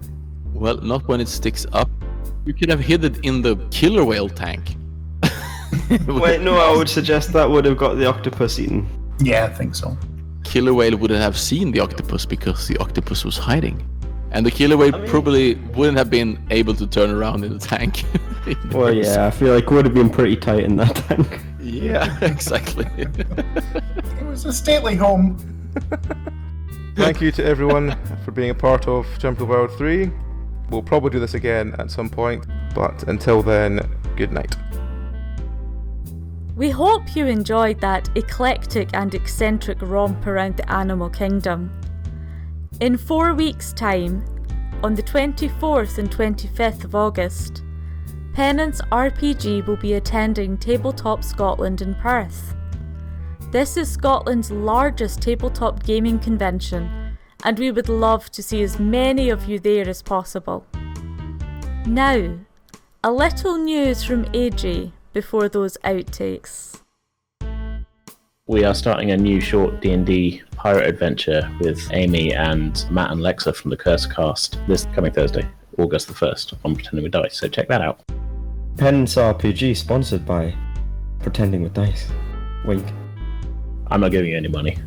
Well, not when it sticks up. You could have hid it in the killer whale tank. Wait, no, I would suggest that would have got the octopus eaten. Yeah, I think so. Killer whale wouldn't have seen the octopus because the octopus was hiding. And the killer whale probably wouldn't have been able to turn around in the tank. Well, yeah, I feel like it would have been pretty tight in that tank. Yeah, exactly. It was a stately home. Thank you to everyone for being a part of Champion of the Wild 3. We'll probably do this again at some point, but until then, good night. We hope you enjoyed that eclectic and eccentric romp around the animal kingdom. In 4 weeks' time, on the 24th and 25th of August, Penance RPG will be attending Tabletop Scotland in Perth. This is Scotland's largest tabletop gaming convention, and we would love to see as many of you there as possible. Now, a little news from AJ before those outtakes. We are starting a new short D&D pirate adventure with Amy and Matt and Lexa from the Curse Cast this coming Thursday, August the 1st, on Pretending with Dice, so check that out. Penance RPG sponsored by Pretending with Dice. Wink. I'm not giving you any money.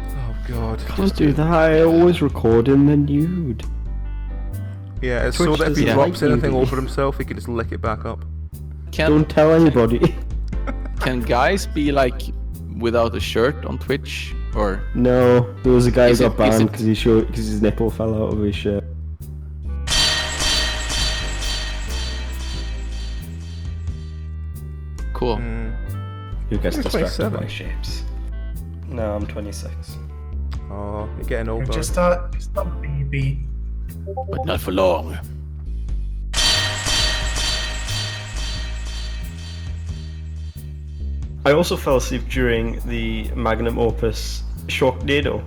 Oh god. Can't do that, I always record in the nude. Yeah, it's Twitch so that if he doesn't drops like anything nudity. over himself, he can just lick it back up. Don't tell anybody. Can guys be like without a shirt on Twitch or? No, there was a guy who got is banned it- because his nipple fell out of his shirt. Cool. Who gets You're distracted 27. by shapes? No, I'm 26. Oh, you're getting You're older. just a baby. But not for long. I also fell asleep during the magnum opus Sharknado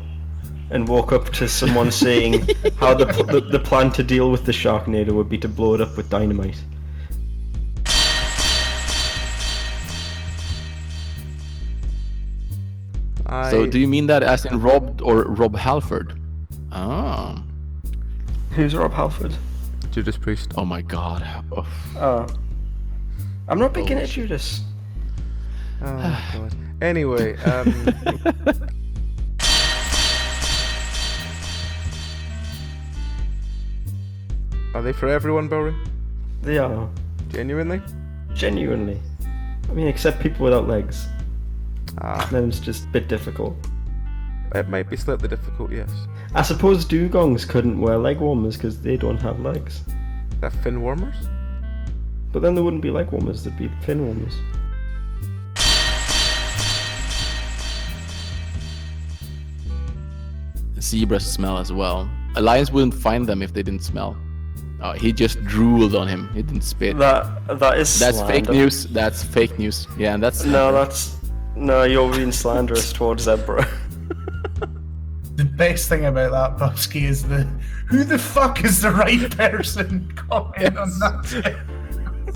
and woke up to someone saying how the plan to deal with the Sharknado would be to blow it up with dynamite. So do you mean that as in Rob or Rob Halford? Oh. Who's Rob Halford? Judas Priest. Oh my god. Oh. I'm not picking at Judas. Oh god. Anyway, are they for everyone, Bowery? They are. Genuinely? Genuinely. I mean, except people without legs. Ah, Then it's just a bit difficult. it might be slightly difficult, yes. I suppose dugongs couldn't wear leg warmers because they don't have legs. They're fin warmers? But then there wouldn't be leg warmers, there'd be fin warmers. Zebras smell as well. Alliance wouldn't find them if they didn't smell. Oh, he just drooled on him. He didn't spit. That is That's fake slander. news. That's fake news. Yeah, and that's No, you're being slanderous towards Zebra. The best thing about that, Bubsky, is who the fuck is the right person comment on that?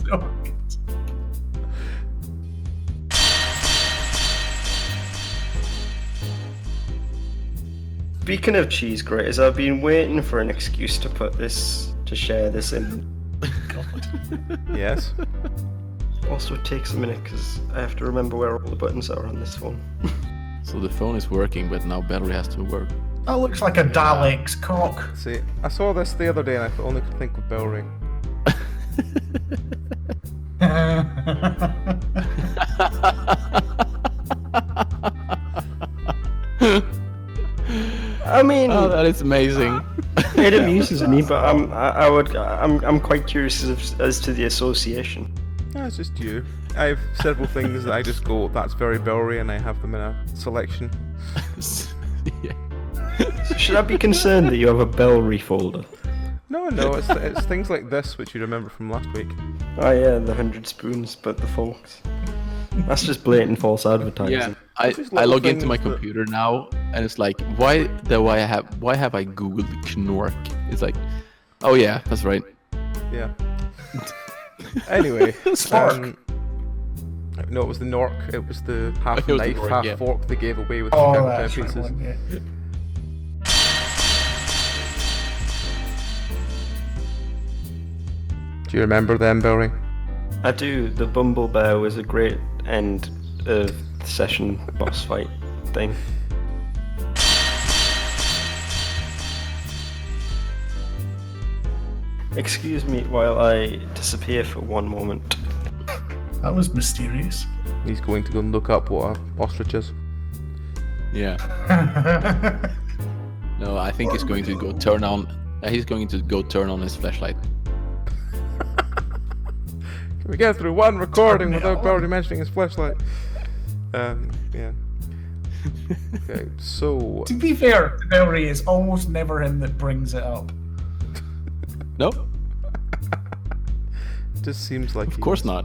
So good. Speaking of cheese graters, I've been waiting for an excuse to share this in. Yes. Also, it takes a minute because I have to remember where all the buttons are on this phone. So the phone is working, but now battery has to work. That looks like a Dalek's cock. See, I saw this the other day and I only could think of Bowery. I mean, Oh, that is amazing. it amuses me, but I'm quite curious as to the association. No, it's just you. I have several things that I just go, that's very Bowery, and I have them in a selection. Yeah. Should I be concerned that you have a Bellry folder? No, it's things like this which you remember from last week. Oh yeah, the 100 spoons, but the forks. That's just blatant false advertising. Yeah, I just I little log into my things that- computer now, and it's like, why have I googled Knork? It's like, oh yeah, that's right. Yeah. Anyway, Fork. no, it was the Nork. It was the half It was the knife, Nork, half yeah. fork they gave away with Oh, the that's right. pizzas. One, yeah. Do you remember them, Bowery? I do. The Bumble Bear was a great end of session boss fight thing. Excuse me while I disappear for one moment. That was mysterious. He's going to go and look up what a ostrich is. Yeah. No, I think he's going to go turn on. He's going to go turn on his flashlight. Can we get through one recording without Bowery mentioning his flashlight? Yeah. Okay, so To be fair, Bellry is almost never him that brings it up. No, it just seems like of course not.